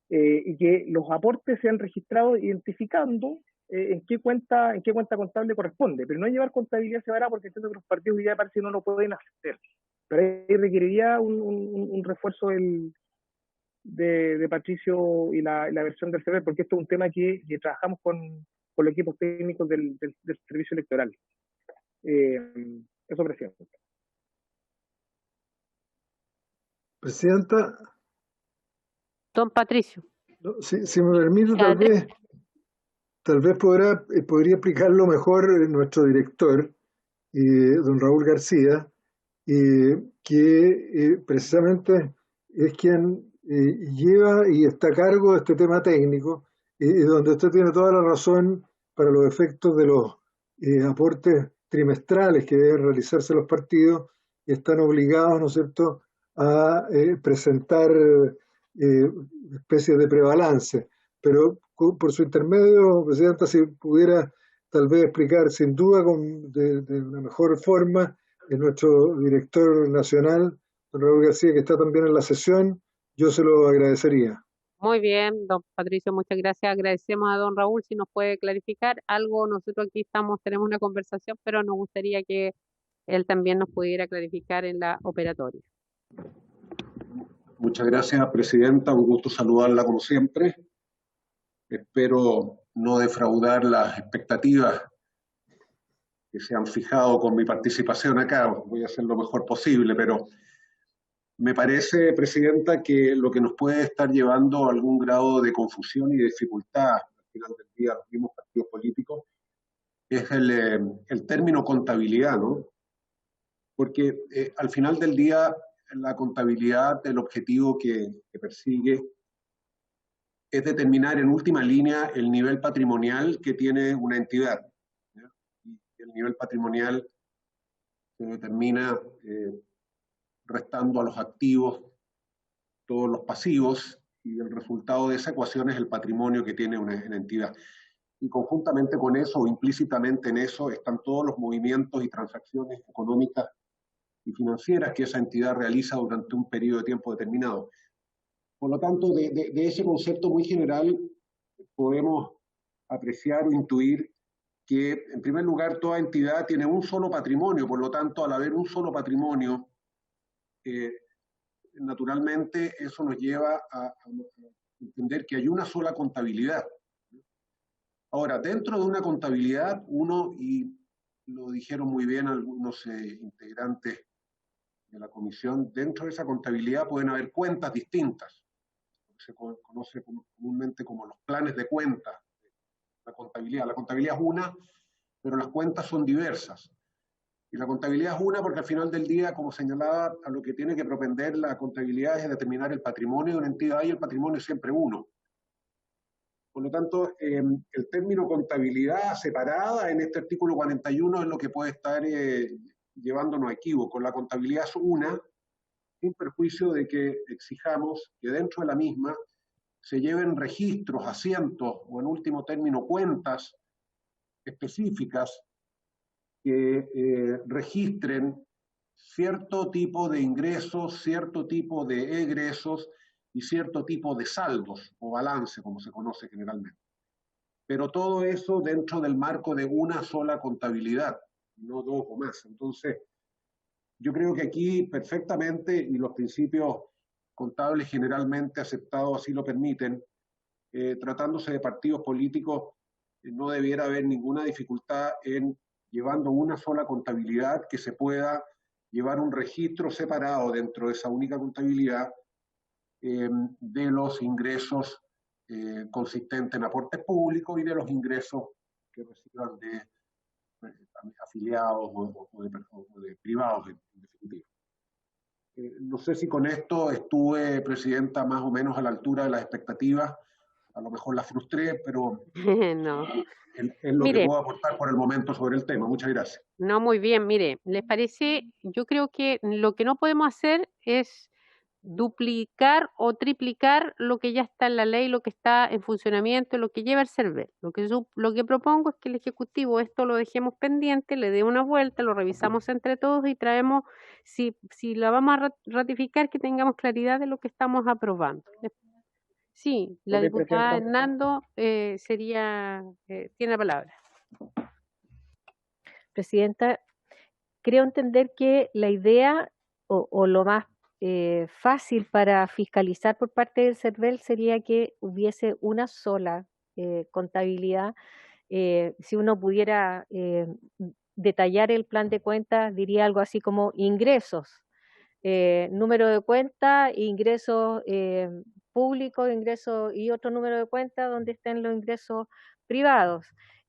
y que los aportes sean registrados identificando en qué cuenta contable corresponde, pero no llevar contabilidad separada, porque entiendo que los partidos hoy día parece que no lo pueden hacer. Pero ahí requeriría un refuerzo de Patricio y la versión del CERVEL, porque esto es un tema que trabajamos con los equipos técnicos del servicio electoral. Eso, presidente. Presidenta. Don Patricio. Si me permite, tal vez podría explicarlo mejor nuestro director, don Raúl García, que precisamente es quien lleva y está a cargo de este tema técnico, donde usted tiene toda la razón para los efectos de los aportes trimestrales que deben realizarse los partidos, y están obligados, ¿no es cierto?, a presentar especies de prebalance. Pero por su intermedio, Presidenta, si pudiera tal vez explicar sin duda de una mejor forma, nuestro director nacional, don Raúl García, que está también en la sesión, yo se lo agradecería. Muy bien, don Patricio, muchas gracias. Agradecemos a don Raúl si nos puede clarificar algo. Nosotros aquí tenemos una conversación, pero nos gustaría que él también nos pudiera clarificar en la operatoria. Muchas gracias, Presidenta. Un gusto saludarla como siempre. Espero no defraudar las expectativas que se han fijado con mi participación acá. Voy a hacer lo mejor posible, pero Me parece, Presidenta, que lo que nos puede estar llevando a algún grado de confusión y de dificultad al final del día los mismos partidos políticos es el término contabilidad, ¿no? Porque al final del día la contabilidad, el objetivo que persigue es determinar en última línea el nivel patrimonial que tiene una entidad, ¿ya? Y el nivel patrimonial se determina restando a los activos todos los pasivos, y el resultado de esa ecuación es el patrimonio que tiene una entidad. Y conjuntamente con eso, o implícitamente en eso, están todos los movimientos y transacciones económicas y financieras que esa entidad realiza durante un periodo de tiempo determinado. Por lo tanto, de ese concepto muy general podemos apreciar o intuir que, en primer lugar, toda entidad tiene un solo patrimonio. Por lo tanto, al haber un solo patrimonio, naturalmente eso nos lleva a entender que hay una sola contabilidad. Ahora, dentro de una contabilidad, y lo dijeron muy bien algunos integrantes de la comisión, dentro de esa contabilidad pueden haber cuentas distintas. Se conoce comúnmente como los planes de cuentas. La contabilidad es una, pero las cuentas son diversas. Y la contabilidad es una porque al final del día, como señalaba, a lo que tiene que propender la contabilidad es determinar el patrimonio de una entidad, y el patrimonio es siempre uno. Por lo tanto, el término contabilidad separada en este artículo 41 es lo que puede estar llevándonos a equívoco. La contabilidad es una, sin perjuicio de que exijamos que dentro de la misma se lleven registros, asientos o en último término cuentas específicas que registren cierto tipo de ingresos, cierto tipo de egresos y cierto tipo de saldos o balance, como se conoce generalmente. Pero todo eso dentro del marco de una sola contabilidad, no dos o más. Entonces, yo creo que aquí perfectamente, y los principios contables generalmente aceptados así lo permiten, tratándose de partidos políticos, no debiera haber ninguna dificultad en llevando una sola contabilidad, que se pueda llevar un registro separado dentro de esa única contabilidad de los ingresos consistentes en aportes públicos y de los ingresos que reciban de afiliados o de privados, en definitiva. No sé si con esto estuve, Presidenta, más o menos a la altura de las expectativas. A lo mejor la frustré, pero No. es lo que puedo aportar por el momento sobre el tema. Muchas gracias. No, muy bien. Mire, ¿les parece? Yo creo que lo que no podemos hacer es duplicar o triplicar lo que ya está en la ley, lo que está en funcionamiento, lo que lleva el CERVEL. Lo que propongo es que el Ejecutivo esto lo dejemos pendiente, le dé una vuelta, lo revisamos entre todos y traemos, si la vamos a ratificar, que tengamos claridad de lo que estamos aprobando. Sí, la diputada Hernando tiene la palabra. Presidenta, creo entender que la idea o lo más fácil para fiscalizar por parte del CERVEL sería que hubiese una sola contabilidad. Si uno pudiera detallar el plan de cuentas, diría algo así como ingresos, número de cuenta, ingresos públicos, ingresos y otro número de cuenta donde estén los ingresos privados,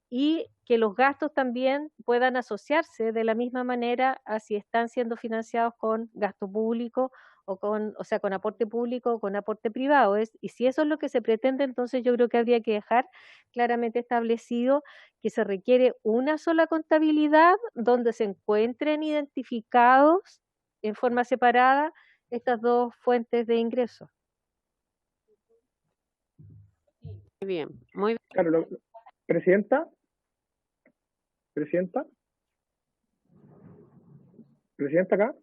y que los gastos también puedan asociarse de la misma manera a si están siendo financiados con gasto público con aporte público o con aporte privado. Y si eso es lo que se pretende, entonces yo creo que habría que dejar claramente establecido que se requiere una sola contabilidad donde se encuentren identificados en forma separada estas dos fuentes de ingresos. Muy bien, muy bien. Claro, Presidenta, acá.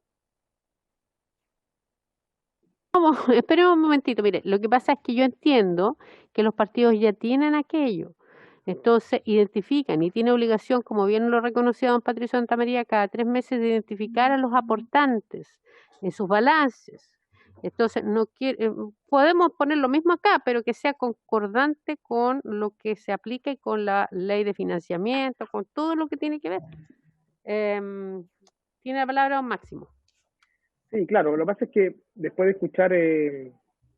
Esperemos un momentito, mire, lo que pasa es que yo entiendo que los partidos ya tienen aquello, entonces identifican y tiene obligación, como bien lo reconoció don Patricio Santamaría, cada 3 meses de identificar a los aportantes en sus balances. Entonces, podemos poner lo mismo acá, pero que sea concordante con lo que se aplica y con la ley de financiamiento, con todo lo que tiene que ver. Tiene la palabra don Máximo. Sí, claro, lo que pasa es que después de escuchar,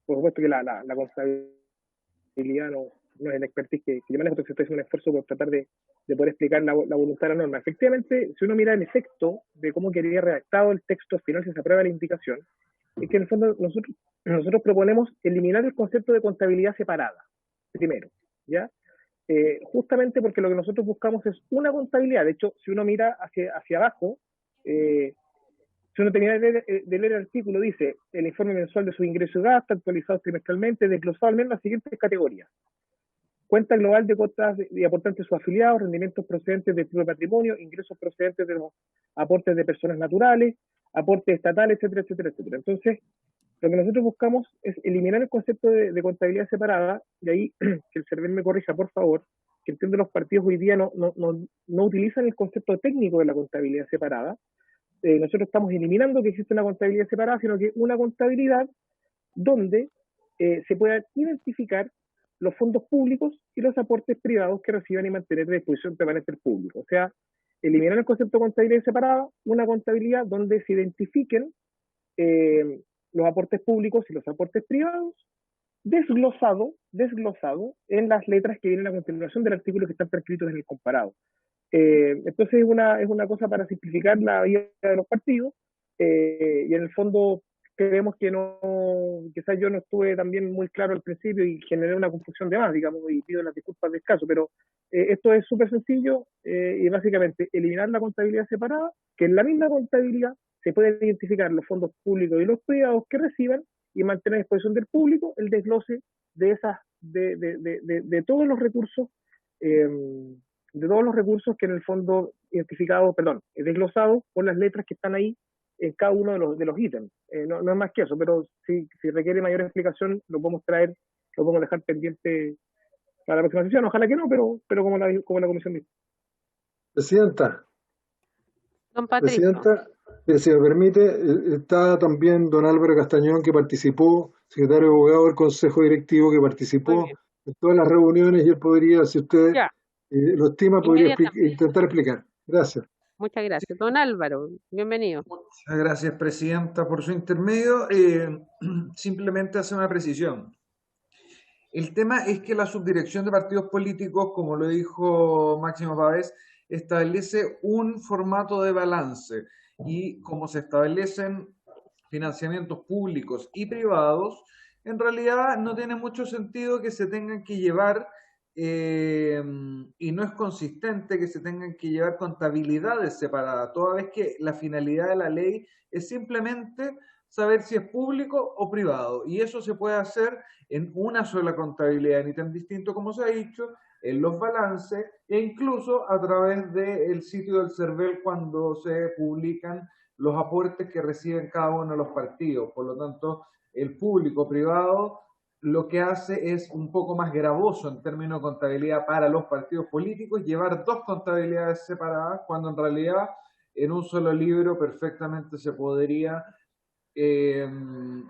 por supuesto que la contabilidad no es el expertise que yo manejo, entonces estoy haciendo un esfuerzo por tratar de poder explicar la voluntad de la norma. Efectivamente, si uno mira el efecto de cómo quedaría redactado el texto final si se aprueba la indicación, es que en el fondo nosotros proponemos eliminar el concepto de contabilidad separada, primero, ¿ya? Justamente porque lo que nosotros buscamos es una contabilidad. De hecho, si uno mira hacia abajo, si uno termina de leer el artículo, dice el informe mensual de sus ingresos y gastos, actualizados trimestralmente, desglosado al menos las siguientes categorías: cuenta global de cuotas y aportantes de sus afiliados, rendimientos procedentes del propio patrimonio, ingresos procedentes de los aportes de personas naturales, aportes estatales, etcétera, etcétera, etcétera. Entonces, lo que nosotros buscamos es eliminar el concepto de contabilidad separada, de ahí que el CERVEL me corrija, por favor, que entiendo los partidos hoy día no utilizan el concepto técnico de la contabilidad separada. Nosotros estamos eliminando que existe una contabilidad separada, sino que una contabilidad donde se puedan identificar los fondos públicos y los aportes privados que reciban y mantener de disposición permanente el público. O sea, eliminar el concepto de contabilidad separada, una contabilidad donde se identifiquen los aportes públicos y los aportes privados, desglosado en las letras que vienen a continuación del artículo que están prescritos en el comparado. Entonces es una cosa para simplificar la vida de los partidos, y en el fondo creemos que quizás yo no estuve también muy claro al principio y generé una confusión de más, digamos, y pido las disculpas del caso, pero esto es súper sencillo, y básicamente eliminar la contabilidad separada, que en la misma contabilidad se pueden identificar los fondos públicos y los privados que reciban y mantener a disposición del público el desglose de todos los recursos, que en el fondo desglosados por las letras que están ahí en cada uno de los ítems. No es más que eso, pero si requiere mayor explicación lo podemos dejar pendiente para la próxima sesión. Ojalá que no, pero como la comisión dice. Presidenta. Don Patricio. Presidenta, si me permite, está también don Álvaro Castañón, que participó, secretario de abogado del Consejo Directivo, que participó en todas las reuniones, y él podría, si usted lo estima, podría intentar explicar. Gracias. Muchas gracias. Don Álvaro, bienvenido. Muchas gracias, Presidenta, por su intermedio. Simplemente hacer una precisión. El tema es que la subdirección de partidos políticos, como lo dijo Máximo Pavés, establece un formato de balance, y como se establecen financiamientos públicos y privados, en realidad no tiene mucho sentido que se tengan que llevar, y no es consistente que se tengan que llevar contabilidades separadas, toda vez que la finalidad de la ley es simplemente saber si es público o privado, y eso se puede hacer en una sola contabilidad, ni tan distinto como se ha dicho, en los balances, e incluso a través del sitio del CERVEL cuando se publican los aportes que reciben cada uno de los partidos. Por lo tanto, el público privado lo que hace es un poco más gravoso en términos de contabilidad para los partidos políticos, llevar dos contabilidades separadas, cuando en realidad en un solo libro perfectamente se podría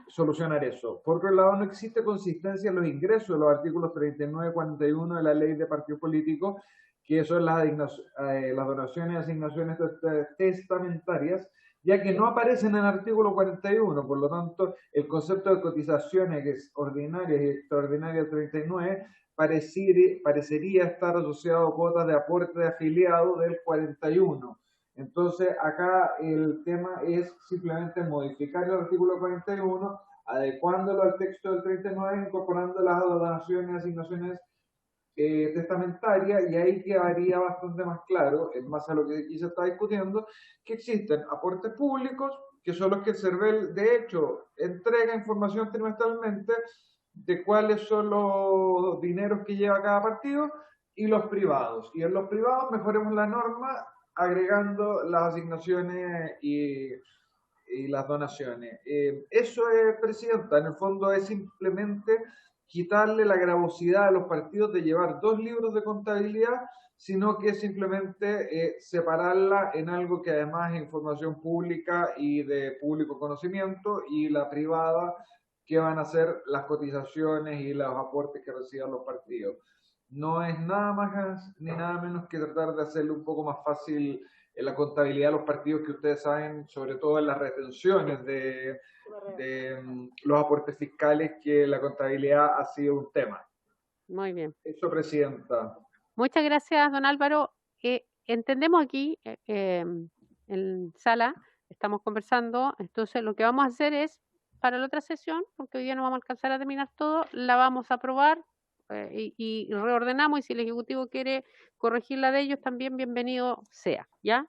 solucionar eso. Por otro lado, no existe consistencia en los ingresos de los artículos 39 y 41 de la ley de partidos políticos, que son las donaciones y asignaciones testamentarias, ya que no aparecen en el artículo 41. Por lo tanto, el concepto de cotizaciones, que es ordinaria y extraordinaria del 39, parecería estar asociado a cuotas de aporte de afiliado del 41. Entonces, acá el tema es simplemente modificar el artículo 41, adecuándolo al texto del 39, incorporando las donaciones y asignaciones testamentarias, y ahí quedaría bastante más claro, en base a lo que aquí se está discutiendo, que existen aportes públicos, que son los que el CERVEL, de hecho, entrega información trimestralmente de cuáles son los dineros que lleva cada partido, y los privados. Y en los privados mejoremos la norma agregando las asignaciones y las donaciones. Eso es, Presidenta, en el fondo es simplemente quitarle la gravosidad a los partidos de llevar dos libros de contabilidad, sino que simplemente separarla en algo que además es información pública y de público conocimiento, y la privada, que van a ser las cotizaciones y los aportes que reciban los partidos. No es nada más ni nada menos que tratar de hacerle un poco más fácil en la contabilidad de los partidos, que ustedes saben, sobre todo en las retenciones de los aportes fiscales, que la contabilidad ha sido un tema. Muy bien. Eso, Presidenta. Muchas gracias, don Álvaro. Entendemos aquí, en sala, estamos conversando, entonces lo que vamos a hacer es, para la otra sesión, porque hoy día no vamos a alcanzar a terminar todo, la vamos a aprobar y reordenamos, y si el Ejecutivo quiere corregir la de ellos, también bienvenido sea, ¿ya?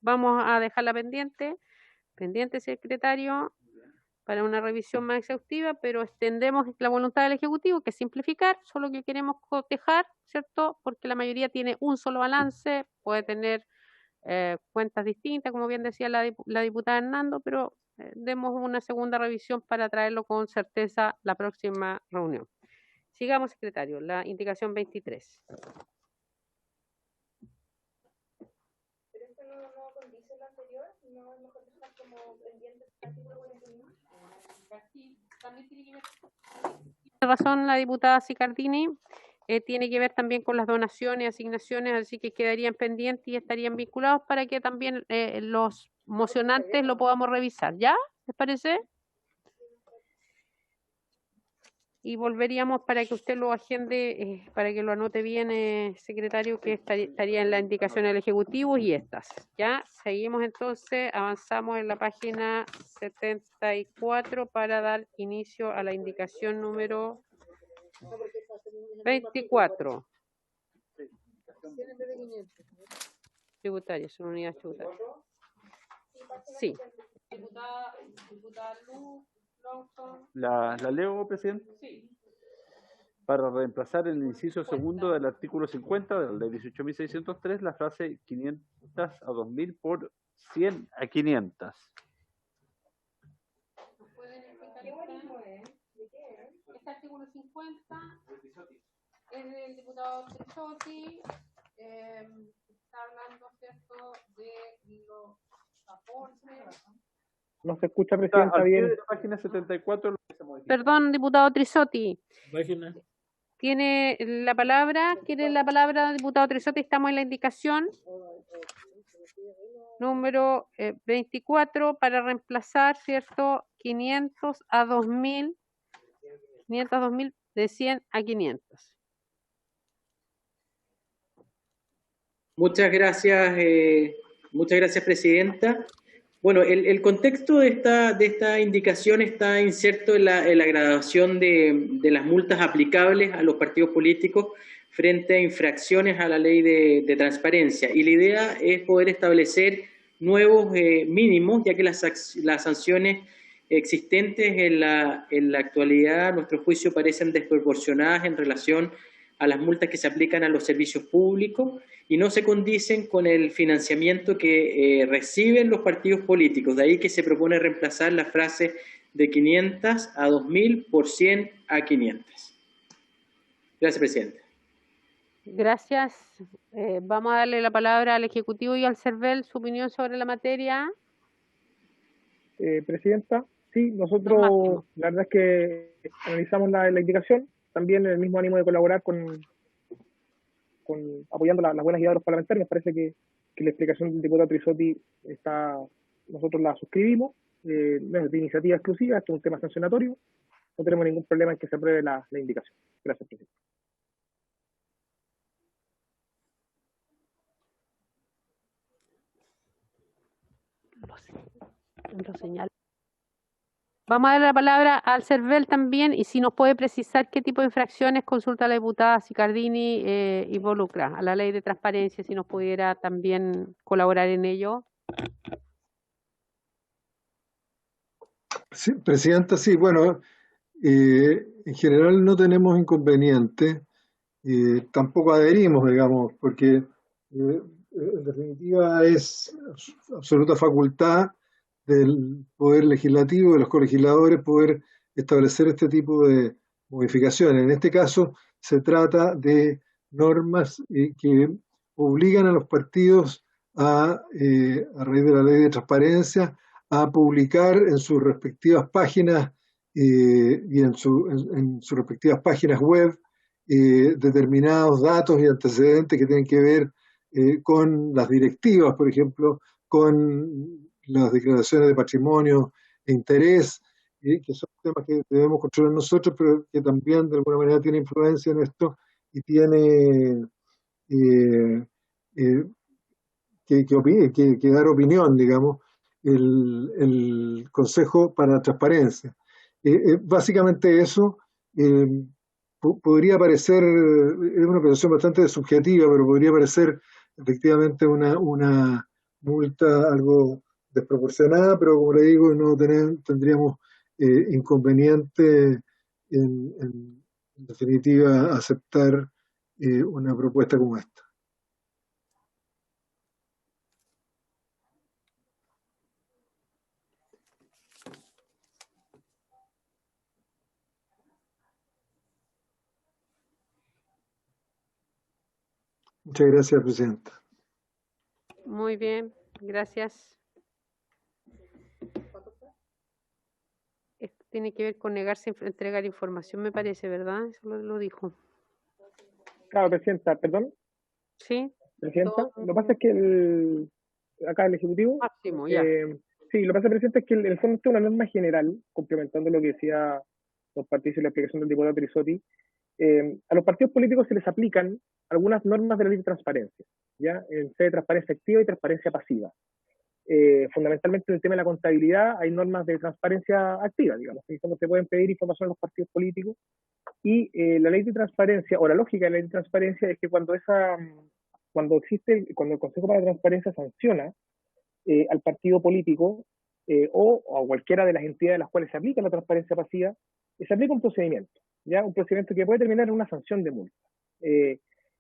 Vamos a dejarla pendiente, secretario, para una revisión más exhaustiva, pero extendemos la voluntad del Ejecutivo, que es simplificar, solo que queremos cotejar, ¿cierto? Porque la mayoría tiene un solo balance, puede tener cuentas distintas, como bien decía la diputada Hernando, pero demos una segunda revisión para traerlo con certeza la próxima reunión. Sigamos, secretario, la indicación 23. Pero esto no condice lo anterior, no es mejor dejar como pendiente el artículo 41. También tiene que ver, tiene razón la diputada Sicardini, tiene que ver también con las donaciones, asignaciones, así que quedarían pendientes y estarían vinculados para que también los mocionantes lo podamos revisar, ¿ya? ¿Les parece? Y volveríamos para que usted lo agende, para que lo anote bien, secretario, que estaría en la indicación del Ejecutivo y estas. Ya, seguimos entonces, avanzamos en la página 74 para dar inicio a la indicación número 24. Tributarias, son unidades tributarias. Sí. Diputada Luz. ¿La leo, presidente? Sí. Para reemplazar el inciso segundo del artículo 50 de la ley 18.603, la frase 500 a 2.000 por 100 a 500. Este artículo 50 es del diputado Trisotti, está hablando, ¿cierto?, de los aportes. No se escucha, Presidenta, bien. De la página 74 lo que se modifica. Perdón, diputado Trisotti. Tiene la palabra, ¿quiere la palabra, diputado Trisotti? Estamos en la indicación número 24 para reemplazar, ¿cierto?, 500 a 2.000, 500 a 2.000 de 100 a 500. Muchas gracias, Presidenta. Bueno, el contexto de esta indicación está inserto en la graduación de las multas aplicables a los partidos políticos frente a infracciones a la ley de transparencia. Y la idea es poder establecer nuevos mínimos, ya que las sanciones existentes en la actualidad, a nuestro juicio, parecen desproporcionadas en relación a las multas que se aplican a los servicios públicos y no se condicen con el financiamiento que reciben los partidos políticos. De ahí que se propone reemplazar la frase de 500 a 2.000 por 100 a 500. Gracias, Presidente. Gracias. Vamos a darle la palabra al Ejecutivo y al CERVEL, su opinión sobre la materia. Presidenta, sí, nosotros la verdad es que analizamos la indicación, también en el mismo ánimo de colaborar con apoyando las buenas ideas de los parlamentarios. Nos parece que la explicación del diputado Trisotti nosotros la suscribimos, no es de iniciativa exclusiva, esto es un tema sancionatorio, no tenemos ningún problema en que se apruebe la indicación. Gracias, Presidente. Lo señalo. Vamos a darle la palabra al CERVEL también, y si nos puede precisar qué tipo de infracciones consulta la diputada Sicardini involucra a la ley de transparencia, si nos pudiera también colaborar en ello. Sí, Presidenta, sí, bueno, en general no tenemos inconveniente, tampoco adherimos, digamos, porque en definitiva es absoluta facultad del Poder Legislativo, de los colegisladores, poder establecer este tipo de modificaciones. En este caso se trata de normas que obligan a los partidos a raíz de la ley de transparencia, a publicar en sus respectivas páginas y en sus respectivas páginas web determinados datos y antecedentes que tienen que ver con las directivas, por ejemplo, con las declaraciones de patrimonio e interés, que son temas que debemos controlar nosotros, pero que también de alguna manera tiene influencia en esto y tiene que dar opinión, digamos, el Consejo para la Transparencia. Básicamente eso podría parecer, es una apreciación bastante subjetiva, pero podría parecer efectivamente una multa algo desproporcionada, pero como le digo, no tendríamos inconveniente en definitiva aceptar una propuesta como esta. Muchas gracias, Presidenta. Muy bien, gracias. Esto tiene que ver con negarse a entregar información, me parece, ¿verdad? Eso lo dijo. Claro, Presidenta, perdón. Sí. Presidenta, lo que pasa es que acá el Ejecutivo, máximo, ya. sí, lo que pasa, Presidenta, es que el fondo es una norma general, complementando lo que decía los partidos y la explicación del diputado Trisotti. A los partidos políticos se les aplican algunas normas de la ley de transparencia, ¿ya? En sede de transparencia activa y transparencia pasiva. Fundamentalmente en el tema de la contabilidad hay normas de transparencia activa, digamos, que cuando se pueden pedir información a los partidos políticos, y la ley de transparencia, o la lógica de la ley de transparencia es que cuando el Consejo para la Transparencia sanciona al partido político o a cualquiera de las entidades a las cuales se aplica la transparencia pasiva, se aplica un procedimiento, ¿ya? Un procedimiento que puede terminar en una sanción de multa.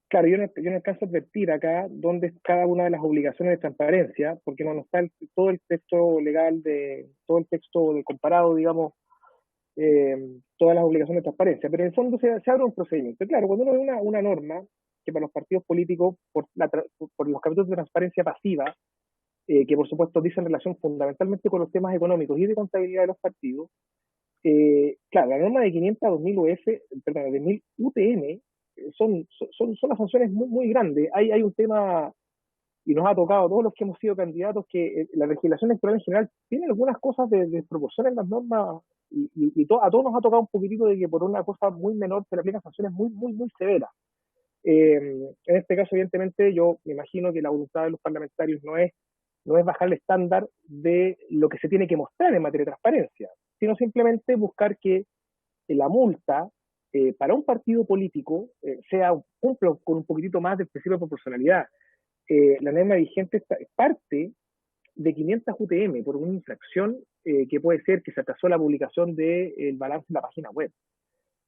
Claro, yo no alcanzo a advertir acá dónde es cada una de las obligaciones de transparencia, porque no está todo el texto legal, todo el texto de comparado, digamos, todas las obligaciones de transparencia, pero en el fondo se abre un procedimiento. Claro, cuando uno ve una norma que para los partidos políticos, por los capítulos de transparencia pasiva, que por supuesto dicen relación fundamentalmente con los temas económicos y de contabilidad de los partidos, claro, la norma de 500 a 2000 perdón, de 1000 UTM son las sanciones muy, muy grandes. Hay un tema, y nos ha tocado a todos los que hemos sido candidatos, que la legislación electoral en general tiene algunas cosas de desproporción en las normas, y a todos nos ha tocado un poquitito de que por una cosa muy menor se le aplican sanciones muy, muy, muy severas. En este caso, evidentemente, yo me imagino que la voluntad de los parlamentarios no es bajar el estándar de lo que se tiene que mostrar en materia de transparencia, sino simplemente buscar que la multa para un partido político cumpla con un poquitito más del principio de proporcionalidad. La norma vigente parte de 500 UTM por una infracción que puede ser que se atrasó la publicación del balance en la página web.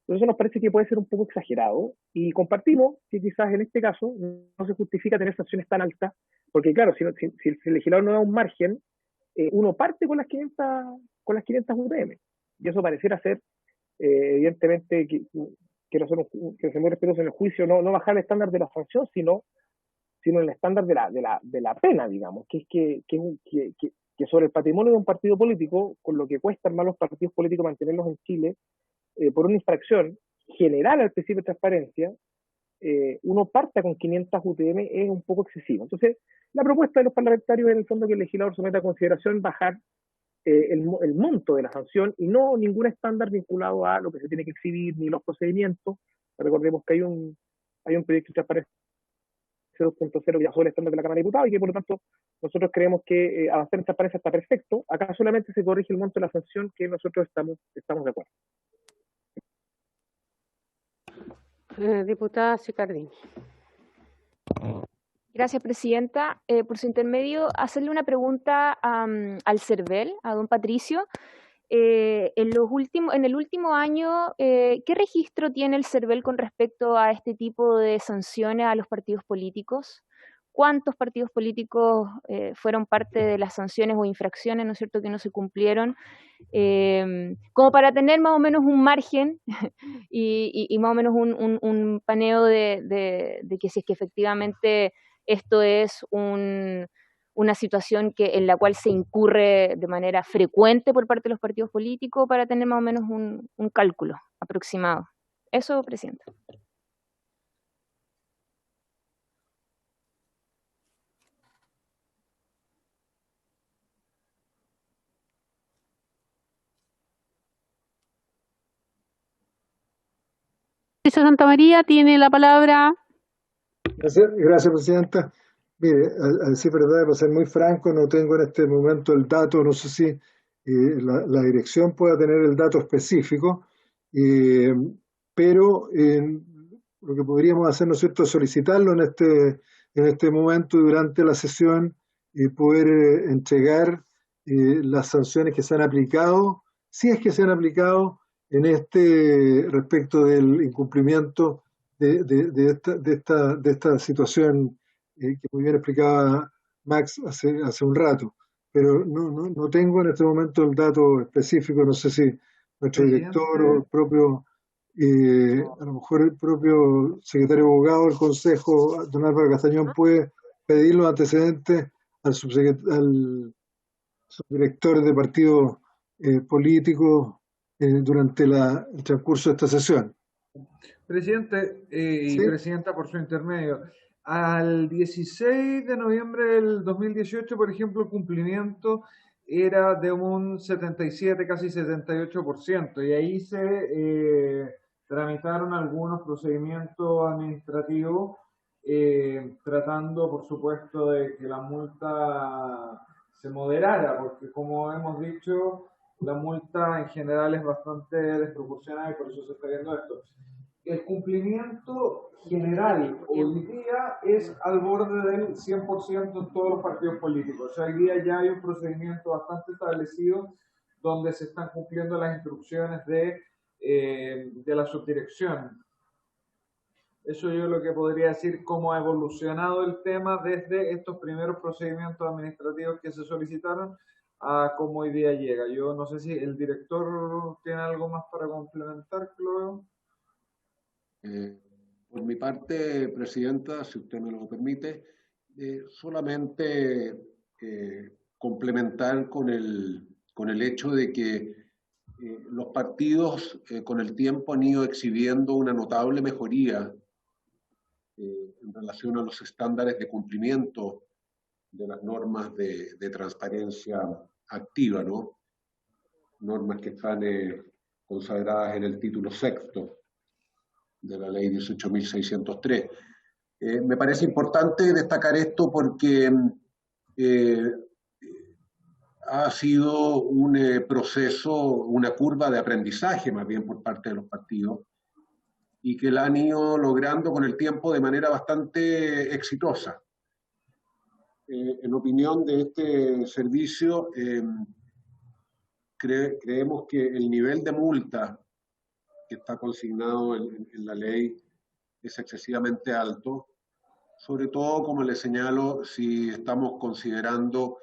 Entonces nos parece que puede ser un poco exagerado, y compartimos que quizás en este caso no se justifica tener sanciones tan altas, porque claro, si el legislador no da un margen, uno parte con las 500 UTM, y eso pareciera ser, evidentemente, quiero ser muy respetuoso en el juicio, no bajar el estándar de la sanción, sino el estándar de la pena, digamos, que es que sobre el patrimonio de un partido político, con lo que cuesta armar los partidos políticos mantenerlos en Chile, por una infracción general al principio de transparencia, uno parta con 500 UTM es un poco excesivo. Entonces, la propuesta de los parlamentarios es en el fondo que el legislador someta a consideración bajar el monto de la sanción y no ningún estándar vinculado a lo que se tiene que exhibir ni los procedimientos. Recordemos que hay un proyecto de transparencia 2.0 que ya el estándar de la Cámara de Diputados y que por lo tanto nosotros creemos que avanzar en transparencia está perfecto. Acá solamente se corrige el monto de la sanción, que nosotros estamos de acuerdo. Diputada Sicardini. Gracias, Presidenta. Por su intermedio, hacerle una pregunta al CERVEL, a don Patricio. En el último año, ¿qué registro tiene el CERVEL con respecto a este tipo de sanciones a los partidos políticos? ¿Cuántos partidos políticos fueron parte de las sanciones o infracciones, ¿no es cierto?, que no se cumplieron? Como para tener más o menos un margen y más o menos un paneo de que si es que efectivamente esto es una situación en la cual se incurre de manera frecuente por parte de los partidos políticos, para tener más o menos un cálculo aproximado. Eso, Presidenta. Santa María tiene la palabra. Gracias, Presidenta. Mire, a decir verdad, para ser muy franco, no tengo en este momento el dato, no sé si la dirección pueda tener el dato específico, pero lo que podríamos hacer, ¿no es cierto?, es solicitarlo en este momento durante la sesión y poder entregar las sanciones que se han aplicado, si es que se han aplicado en respecto del incumplimiento de esta situación que muy bien explicaba Max hace un rato, pero no tengo en este momento el dato específico, no sé si nuestro director o el propio, a lo mejor el propio secretario de abogado del Consejo, don Álvaro Castañón, puede pedir los antecedentes al subdirector de partidos políticos durante el transcurso de esta sesión. Presidente y ¿Sí? Presidenta, por su intermedio, al 16 de noviembre del 2018, por ejemplo, el cumplimiento era de un 77, casi 78%, y ahí se tramitaron algunos procedimientos administrativos, tratando, por supuesto, de que la multa se moderara, porque como hemos dicho, la multa en general es bastante desproporcionada y por eso se está viendo esto. El cumplimiento general hoy día es al borde del 100% en todos los partidos políticos. O sea, hoy día ya hay un procedimiento bastante establecido donde se están cumpliendo las instrucciones de la subdirección. Eso yo lo que podría decir cómo ha evolucionado el tema desde estos primeros procedimientos administrativos que se solicitaron a cómo hoy día llega. Yo no sé si el director tiene algo más para complementar, Chloe. Por mi parte, Presidenta, si usted me lo permite, solamente complementar con el hecho de que los partidos con el tiempo han ido exhibiendo una notable mejoría en relación a los estándares de cumplimiento de las normas de transparencia activa, ¿no? Normas que están consagradas en el título sexto de la ley 18.603. Me parece importante destacar esto porque ha sido un proceso, una curva de aprendizaje más bien por parte de los partidos y que la han ido logrando con el tiempo de manera bastante exitosa. En opinión de este servicio, creemos que el nivel de multa que está consignado en la ley es excesivamente alto, sobre todo, como les señalo, si estamos considerando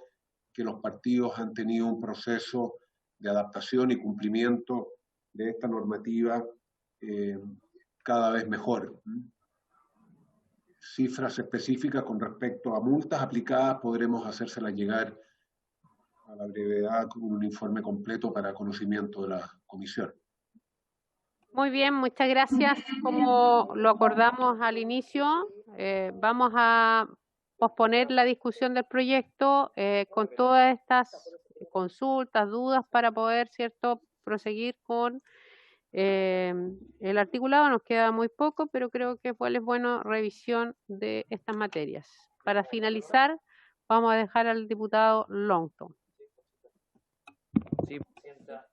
que los partidos han tenido un proceso de adaptación y cumplimiento de esta normativa cada vez mejor. Cifras específicas con respecto a multas aplicadas podremos hacérselas llegar a la brevedad con un informe completo para conocimiento de la comisión. Muy bien, muchas gracias. Como lo acordamos al inicio, vamos a posponer la discusión del proyecto con todas estas consultas, dudas para poder, ¿cierto?, proseguir con el articulado. Nos queda muy poco, pero creo que es bueno revisión de estas materias. Para finalizar, vamos a dejar al diputado Longton. Sí, Presidenta.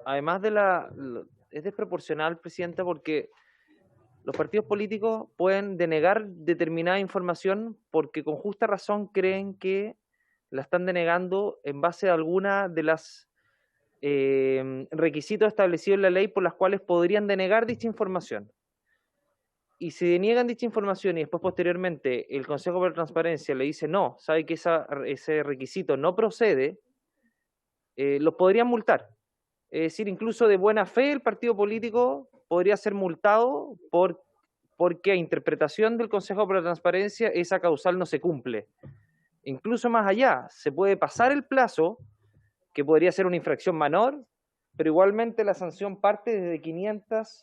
Además es desproporcional, Presidenta, porque los partidos políticos pueden denegar determinada información porque con justa razón creen que la están denegando en base a alguna de las requisitos establecidos en la ley por las cuales podrían denegar dicha información. Y si deniegan dicha información y después posteriormente el Consejo de Transparencia le dice no, sabe que ese requisito no procede, los podrían multar. Es decir, incluso de buena fe el partido político podría ser multado porque a interpretación del Consejo de Transparencia esa causal no se cumple. Incluso más allá, se puede pasar el plazo, que podría ser una infracción menor, pero igualmente la sanción parte desde 500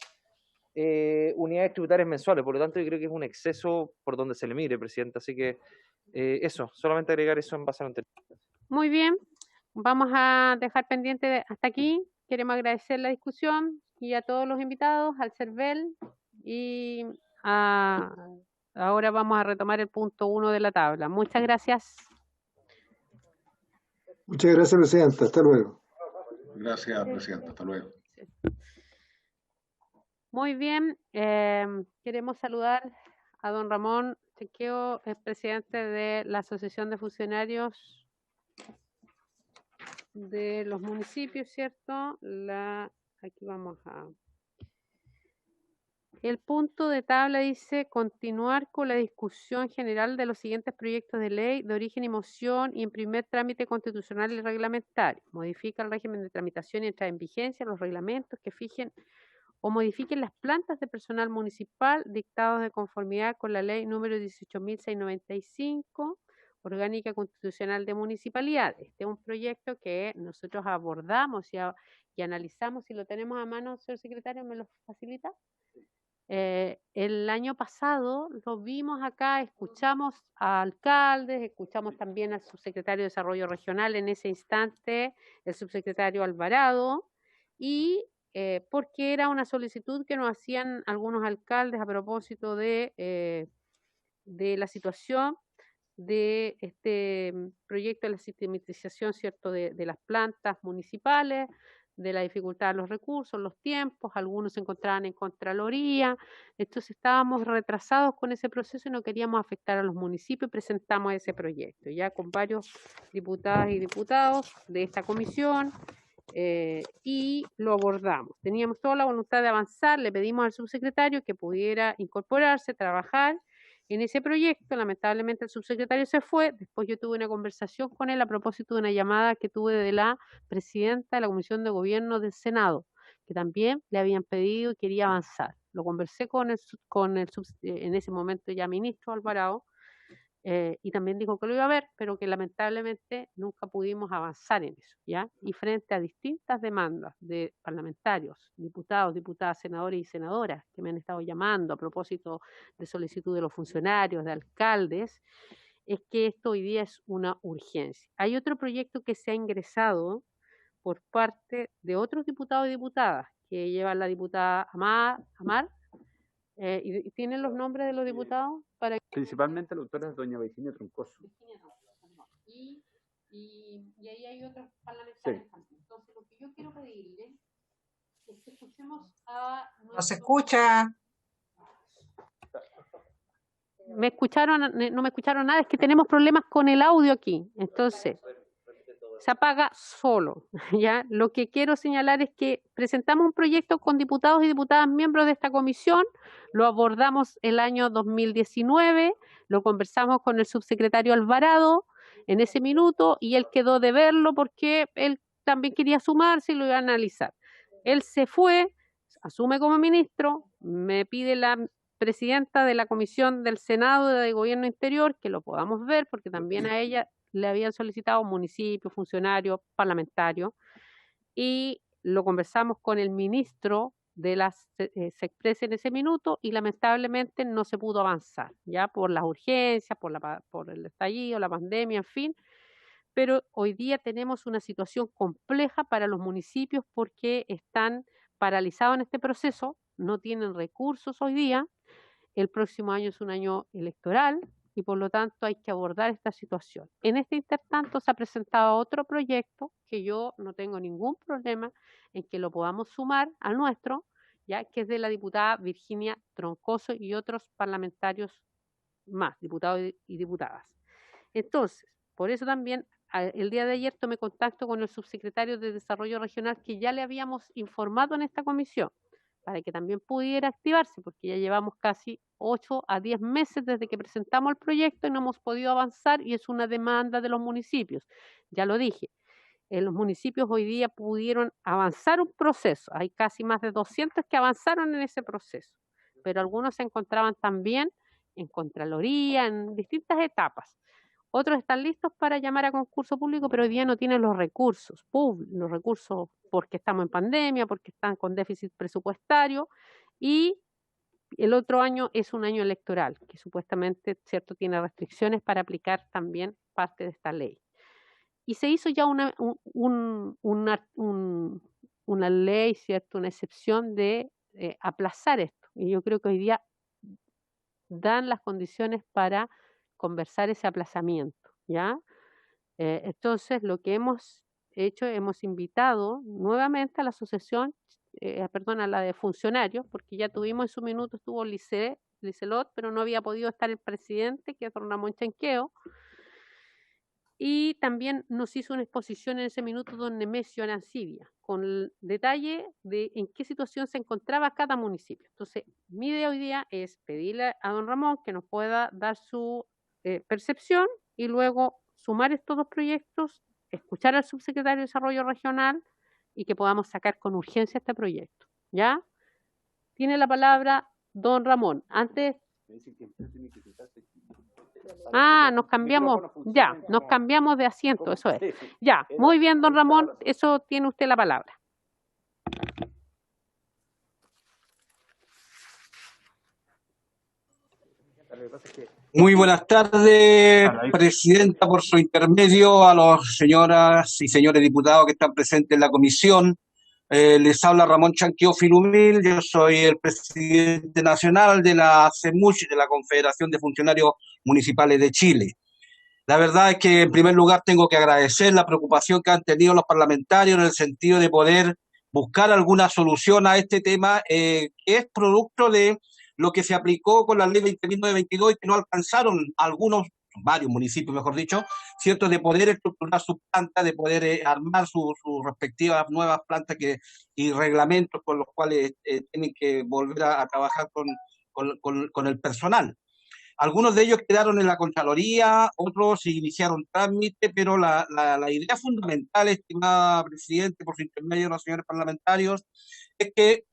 unidades tributarias mensuales. Por lo tanto, yo creo que es un exceso por donde se le mire, Presidenta. Así que eso, solamente agregar eso en base a lo anterior. Muy bien, vamos a dejar pendiente hasta aquí. Queremos agradecer la discusión y a todos los invitados, al CERVEL, y ahora vamos a retomar el punto 1 de la tabla. Muchas gracias. Muchas gracias, Presidenta. Hasta luego. Gracias, Presidenta. Hasta luego. Muy bien, queremos saludar a don Ramón Chequeo, es presidente de la Asociación de Funcionarios de los Municipios, ¿cierto? Aquí vamos a... El punto de tabla dice continuar con la discusión general de los siguientes proyectos de ley de origen y moción y en primer trámite constitucional y reglamentario. Modifica el régimen de tramitación y entra en vigencia los reglamentos que fijen o modifiquen las plantas de personal municipal dictados de conformidad con la ley número 18.695, orgánica constitucional de municipalidades. Este es un proyecto que nosotros abordamos y analizamos. Si lo tenemos a mano, señor secretario, ¿me lo facilita? El año pasado lo vimos acá, escuchamos a alcaldes, escuchamos también al subsecretario de Desarrollo Regional en ese instante, el subsecretario Alvarado, y porque era una solicitud que nos hacían algunos alcaldes a propósito de la situación de este proyecto de la sistematización, ¿cierto?, de las plantas municipales, de la dificultad de los recursos, los tiempos, algunos se encontraban en Contraloría, entonces estábamos retrasados con ese proceso y no queríamos afectar a los municipios y presentamos ese proyecto, ya con varios diputadas y diputados de esta comisión, y lo abordamos. Teníamos toda la voluntad de avanzar, le pedimos al subsecretario que pudiera incorporarse, trabajar en ese proyecto. Lamentablemente el subsecretario se fue, después yo tuve una conversación con él a propósito de una llamada que tuve de la presidenta de la Comisión de Gobierno del Senado, que también le habían pedido y quería avanzar. Lo conversé con en ese momento ya ministro Alvarado, y también dijo que lo iba a ver, pero que lamentablemente nunca pudimos avanzar en eso, ¿ya? Y frente a distintas demandas de parlamentarios, diputados, diputadas, senadores y senadoras que me han estado llamando a propósito de solicitud de los funcionarios, de alcaldes, es que esto hoy día es una urgencia. Hay otro proyecto que se ha ingresado por parte de otros diputados y diputadas, que lleva la diputada Amar, ¿y tienen los nombres de los diputados? Principalmente la autora es doña Virginia Troncoso. Y ahí hay otros parlamentarios también. Entonces, lo que yo quiero pedirle es que escuchemos a... No se escucha. ¿Me escucharon? No me escucharon nada, es que tenemos problemas con el audio aquí. Entonces, se apaga solo, ¿ya? Lo que quiero señalar es que presentamos un proyecto con diputados y diputadas miembros de esta comisión, lo abordamos el año 2019, lo conversamos con el subsecretario Alvarado en ese minuto y él quedó de verlo porque él también quería sumarse y lo iba a analizar. Él se fue, asume como ministro, me pide la presidenta de la Comisión del Senado de Gobierno Interior que lo podamos ver porque también a ella le habían solicitado municipios, funcionarios, parlamentarios, y lo conversamos con el ministro de las SECPRES en ese minuto y lamentablemente no se pudo avanzar, ya por las urgencias, por el estallido, la pandemia, en fin, pero hoy día tenemos una situación compleja para los municipios porque están paralizados en este proceso, no tienen recursos hoy día, el próximo año es un año electoral, y por lo tanto hay que abordar esta situación. En este intertanto se ha presentado otro proyecto que yo no tengo ningún problema en que lo podamos sumar al nuestro, ya que es de la diputada Virginia Troncoso y otros parlamentarios más, diputados y diputadas. Entonces, por eso también el día de ayer tomé contacto con el subsecretario de Desarrollo Regional que ya le habíamos informado en esta comisión, para que también pudiera activarse, porque ya llevamos casi 8 a 10 meses desde que presentamos el proyecto y no hemos podido avanzar y es una demanda de los municipios. Ya lo dije, los municipios hoy día pudieron avanzar un proceso, hay casi más de 200 que avanzaron en ese proceso, pero algunos se encontraban también en Contraloría, en distintas etapas. Otros están listos para llamar a concurso público, pero hoy día no tienen los recursos porque estamos en pandemia, porque están con déficit presupuestario y el otro año es un año electoral, que supuestamente, cierto, tiene restricciones para aplicar también parte de esta ley. Y se hizo ya una ley, ¿cierto? Una excepción de aplazar esto. Y yo creo que hoy día dan las condiciones para conversar ese aplazamiento, ¿ya? Entonces, lo que hemos hecho, hemos invitado nuevamente a la asociación, perdón, a la de funcionarios, porque ya tuvimos en su minuto, estuvo Licelot, pero no había podido estar el presidente, que es don Ramón Chanqueo, y también nos hizo una exposición en ese minuto don Nemesio Arancibia, con el detalle de en qué situación se encontraba cada municipio. Entonces, mi idea hoy día es pedirle a don Ramón que nos pueda dar su percepción y luego sumar estos dos proyectos, escuchar al subsecretario de Desarrollo Regional y que podamos sacar con urgencia este proyecto. ¿Ya? Tiene la palabra don Ramón. Antes... nos cambiamos, ya, nos cambiamos de asiento, eso es. Ya, muy bien, don Ramón, eso tiene usted la palabra. Muy buenas tardes, presidenta, por su intermedio, a las señoras y señores diputados que están presentes en la comisión. Les habla Ramón Chanqueo Filumil, yo soy el presidente nacional de la CEMUCH, de la Confederación de Funcionarios Municipales de Chile. La verdad es que, en primer lugar, tengo que agradecer la preocupación que han tenido los parlamentarios en el sentido de poder buscar alguna solución a este tema, que es producto de lo que se aplicó con la ley 20.922 y que no alcanzaron varios municipios, mejor dicho, ¿cierto?, de poder estructurar sus plantas, de poder armar sus respectivas nuevas plantas y reglamentos con los cuales tienen que volver a trabajar con el personal. Algunos de ellos quedaron en la Contraloría, otros iniciaron trámite, pero la idea fundamental, estimada Presidente, por su intermedio de los señores parlamentarios, es que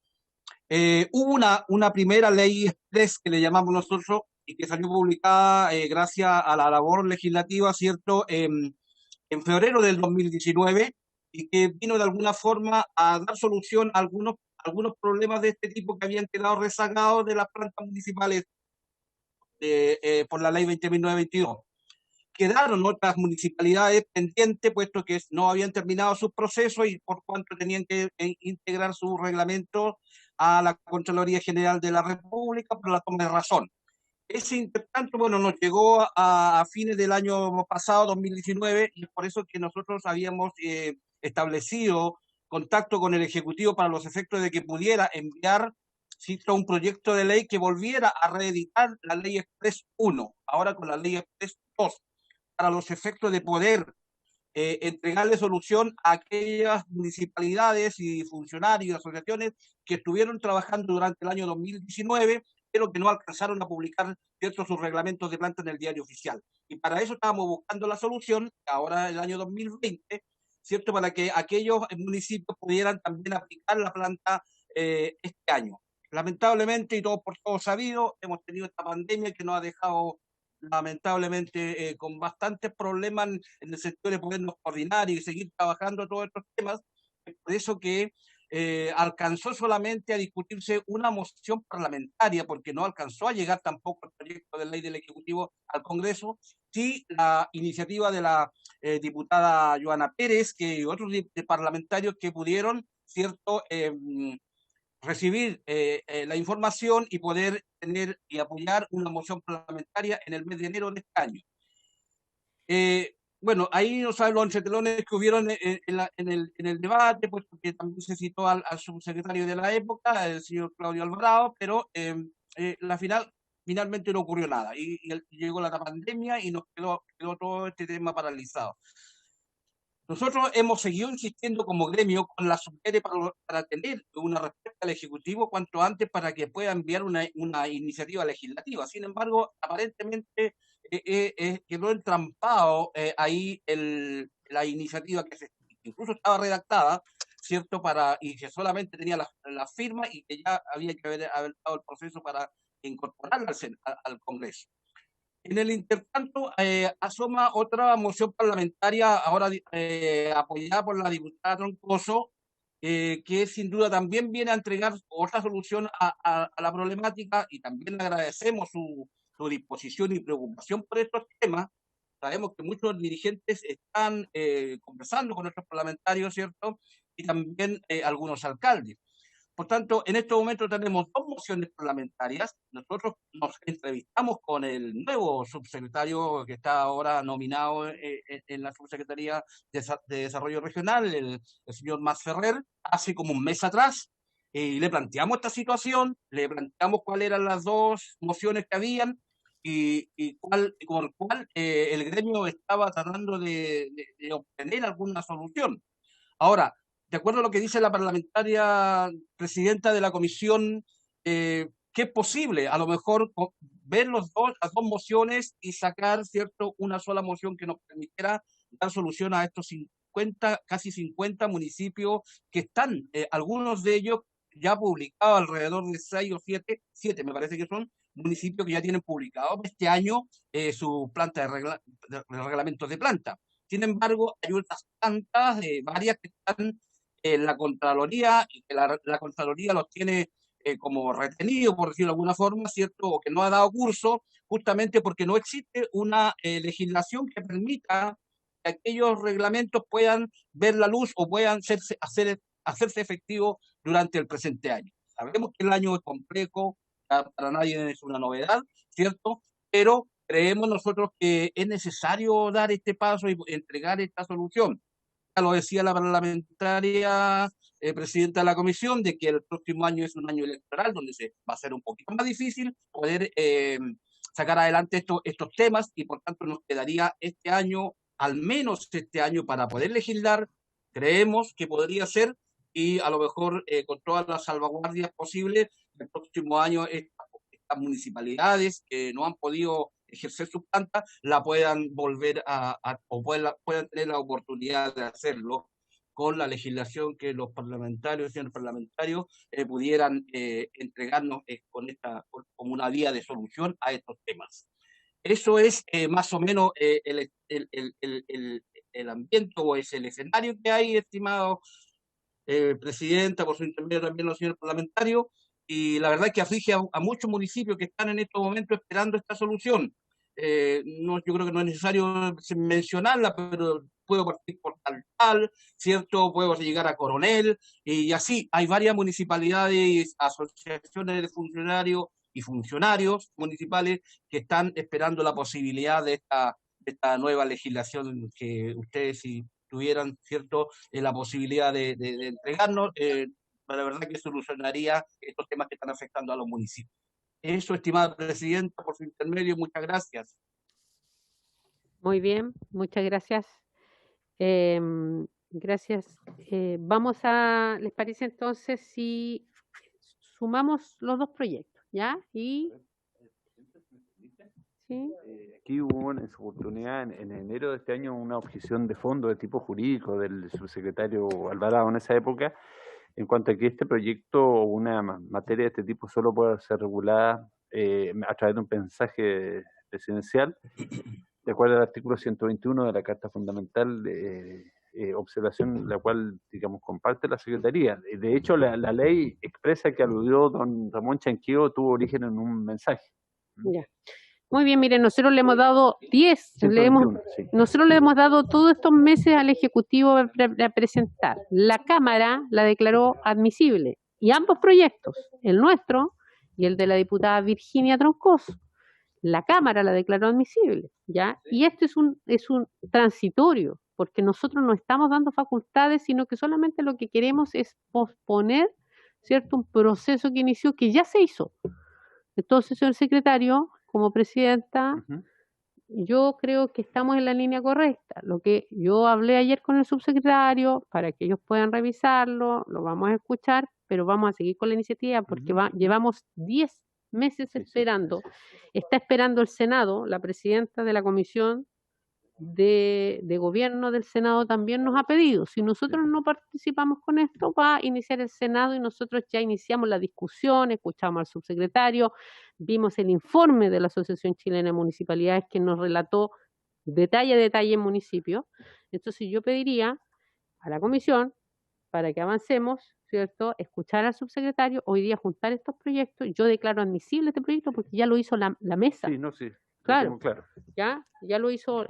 hubo una primera ley express que le llamamos nosotros y que salió publicada gracias a la labor legislativa, ¿cierto?, en febrero del 2019 y que vino de alguna forma a dar solución a algunos problemas de este tipo que habían quedado rezagados de las plantas municipales por la ley 20.922. Quedaron otras municipalidades pendientes, puesto que no habían terminado sus procesos y por cuanto tenían que integrar su reglamento a la Contraloría General de la República por la toma de razón. Ese intertanto, nos llegó a fines del año pasado, 2019, y es por eso que nosotros habíamos establecido contacto con el Ejecutivo para los efectos de que pudiera enviar un proyecto de ley que volviera a reeditar la Ley Express 1, ahora con la Ley Express 2, para los efectos de poder entregarle solución a aquellas municipalidades y funcionarios y asociaciones que estuvieron trabajando durante el año 2019, pero que no alcanzaron a publicar, ¿cierto?, sus reglamentos de planta en el diario oficial. Y para eso estábamos buscando la solución, ahora el año 2020, ¿cierto?, para que aquellos municipios pudieran también aplicar la planta este año. Lamentablemente, y todo por todo sabido, hemos tenido esta pandemia que nos ha dejado lamentablemente con bastantes problemas en el sentido de podernos coordinar y seguir trabajando todos estos temas. Es por eso que alcanzó solamente a discutirse una moción parlamentaria, porque no alcanzó a llegar tampoco el proyecto de ley del Ejecutivo al Congreso, sí la iniciativa de la diputada Joana Pérez y otros parlamentarios que pudieron, ¿cierto?, recibir la información y poder tener y apoyar una moción parlamentaria en el mes de enero de este año. Ahí no saben los entretelones que hubieron en el debate, pues porque también se citó al subsecretario de la época, el señor Claudio Alvarado, pero finalmente no ocurrió nada y llegó la pandemia y nos quedó todo este tema paralizado. Nosotros hemos seguido insistiendo como gremio con la SUBDERE para tener una respuesta al Ejecutivo cuanto antes para que pueda enviar una iniciativa legislativa. Sin embargo, aparentemente quedó entrampado ahí la iniciativa que incluso estaba redactada, ¿cierto?, y que solamente tenía la firma y que ya había que haber dado el proceso para incorporarla al Congreso. En el intertanto, asoma otra moción parlamentaria, ahora apoyada por la diputada Troncoso, que sin duda también viene a entregar otra solución a la problemática y también le agradecemos su disposición y preocupación por estos temas. Sabemos que muchos dirigentes están conversando con nuestros parlamentarios, ¿cierto? y también algunos alcaldes. Por tanto, en estos momentos tenemos dos mociones parlamentarias. Nosotros nos entrevistamos con el nuevo subsecretario que está ahora nominado en la Subsecretaría de Desarrollo Regional, el señor Mas Ferrer, hace como un mes atrás, y le planteamos esta situación, le planteamos cuáles eran las dos mociones que habían y con cuál el gremio estaba tratando de obtener alguna solución. Ahora, de acuerdo a lo que dice la parlamentaria presidenta de la comisión, que es posible a lo mejor ver las dos mociones y sacar, ¿cierto?, una sola moción que nos permitiera dar solución a estos 50, casi 50 municipios que están, algunos de ellos ya publicados, alrededor de 6 o 7 me parece que son municipios que ya tienen publicado este año su planta de reglamentos de planta. Sin embargo, hay otras plantas, varias que están en la Contraloría, y que la Contraloría los tiene como retenidos, por decirlo de alguna forma, ¿cierto? O que no ha dado curso, justamente porque no existe una legislación que permita que aquellos reglamentos puedan ver la luz o puedan hacerse efectivos durante el presente año. Sabemos que el año es complejo, para nadie es una novedad, ¿cierto? Pero creemos nosotros que es necesario dar este paso y entregar esta solución. Ya lo decía la parlamentaria presidenta de la comisión, de que el próximo año es un año electoral, donde se va a ser un poquito más difícil poder sacar adelante estos temas, y por tanto nos quedaría este año, al menos este año, para poder legislar. Creemos que podría ser, y a lo mejor con todas las salvaguardias posibles, el próximo año estas municipalidades que no han podido ejercer su planta la puedan volver o puedan tener la oportunidad de hacerlo con la legislación que los parlamentarios y señores parlamentarios pudieran entregarnos como una vía de solución a estos temas. Eso es más o menos el ambiente o es el escenario que hay, estimado presidenta, por su intermedio también los señores parlamentarios, y la verdad es que aflige a muchos municipios que están en estos momentos esperando esta solución. Yo creo que no es necesario mencionarla, pero puedo partir por Tal, ¿cierto? Puedo llegar a Coronel, y así hay varias municipalidades, asociaciones de funcionarios y funcionarios municipales que están esperando la posibilidad de esta nueva legislación que ustedes, si tuvieran, ¿cierto?, la posibilidad de entregarnos, la verdad que solucionaría estos temas que están afectando a los municipios. Eso, estimada presidenta, por su intermedio, muchas gracias. Muy bien, muchas gracias. Gracias. ¿Les parece entonces si sumamos los dos proyectos, ya? Y ¿sí? Aquí hubo en su oportunidad en enero de este año una objeción de fondo de tipo jurídico del subsecretario Alvarado en esa época, en cuanto a que este proyecto o una materia de este tipo solo puede ser regulada a través de un mensaje presidencial, de acuerdo al artículo 121 de la Carta Fundamental, observación la cual, digamos, comparte la Secretaría. De hecho, la ley expresa que aludió don Ramón Chanqueo tuvo origen en un mensaje. Ya. Muy bien, miren, nosotros le hemos dado 10, nosotros le hemos dado todos estos meses al Ejecutivo para presentar. La Cámara la declaró admisible, y ambos proyectos, el nuestro y el de la diputada Virginia Troncoso, la Cámara la declaró admisible, ¿ya? Y esto es un transitorio, porque nosotros no estamos dando facultades, sino que solamente lo que queremos es posponer, ¿cierto?, un proceso que inició, que ya se hizo. Entonces, señor secretario, como presidenta, yo creo que estamos en la línea correcta. Lo que yo hablé ayer con el subsecretario, para que ellos puedan revisarlo, lo vamos a escuchar, pero vamos a seguir con la iniciativa porque llevamos 10 meses esperando. Está esperando el Senado, la presidenta de la Comisión de Gobierno del Senado también nos ha pedido. Si nosotros no participamos con esto, va a iniciar el Senado, y nosotros ya iniciamos la discusión, escuchamos al subsecretario, vimos el informe de la Asociación Chilena de Municipalidades que nos relató detalle a detalle en municipio. Entonces yo pediría a la comisión, para que avancemos, ¿cierto?, escuchar al subsecretario, hoy día juntar estos proyectos. Yo declaro admisible este proyecto porque ya lo hizo la mesa. Sí, no, sí. Claro, claro. ya lo hizo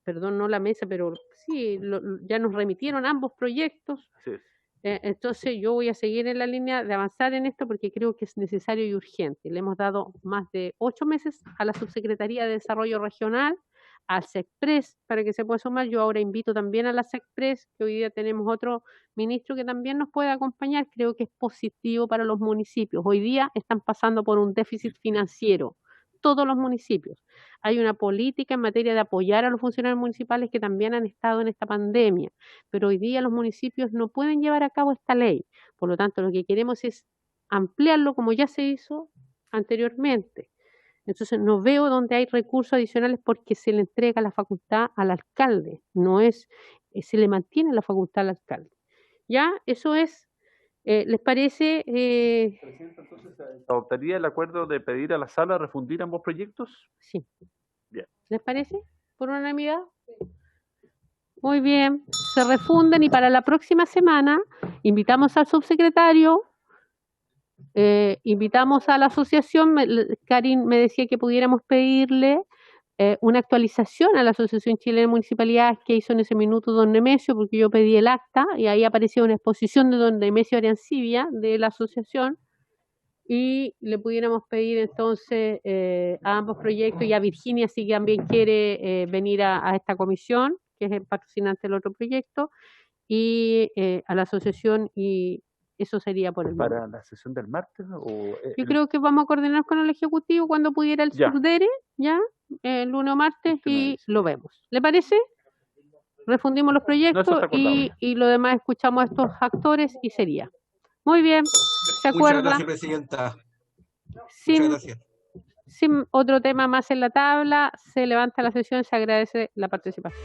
perdón, no la mesa, pero sí, ya nos remitieron ambos proyectos. Así es. Entonces yo voy a seguir en la línea de avanzar en esto porque creo que es necesario y urgente. Le hemos dado más de 8 meses a la Subsecretaría de Desarrollo Regional, al SECPRES, para que se pueda sumar. Yo ahora invito también a la SECPRES, que hoy día tenemos otro ministro que también nos puede acompañar. Creo que es positivo para los municipios. Hoy día están pasando por un déficit financiero, todos los municipios. Hay una política en materia de apoyar a los funcionarios municipales que también han estado en esta pandemia, pero hoy día los municipios no pueden llevar a cabo esta ley. Por lo tanto, lo que queremos es ampliarlo como ya se hizo anteriormente. Entonces, no veo donde hay recursos adicionales porque se le entrega la facultad al alcalde, no es, se le mantiene la facultad al alcalde. ¿Ya? Eso es. ¿Les parece? Presidenta, entonces, ¿adoptaría el acuerdo de pedir a la sala refundir ambos proyectos? Sí. Bien. ¿Les parece? ¿Por unanimidad? Muy bien. Se refunden y para la próxima semana invitamos al subsecretario, invitamos a la asociación. Karin me decía que pudiéramos pedirle una actualización a la Asociación Chilena de Municipalidades que hizo en ese minuto don Nemesio, porque yo pedí el acta y ahí aparecía una exposición de don Nemesio Ariancibia de la asociación, y le pudiéramos pedir entonces a ambos proyectos, y a Virginia si también quiere venir a esta comisión, que es el patrocinante del otro proyecto, y a la asociación, y eso sería por el ¿Para momento. la sesión del martes? Yo creo que vamos a coordinar con el Ejecutivo cuando pudiera el subdere, ya, el lunes o martes, y lo vemos. ¿Le parece? Refundimos los proyectos y lo demás escuchamos a estos actores y sería. Muy bien, ¿se acuerda? Muchas gracias, presidenta. Sin, Muchas gracias. sin otro tema más en la tabla, se levanta la sesión, se agradece la participación.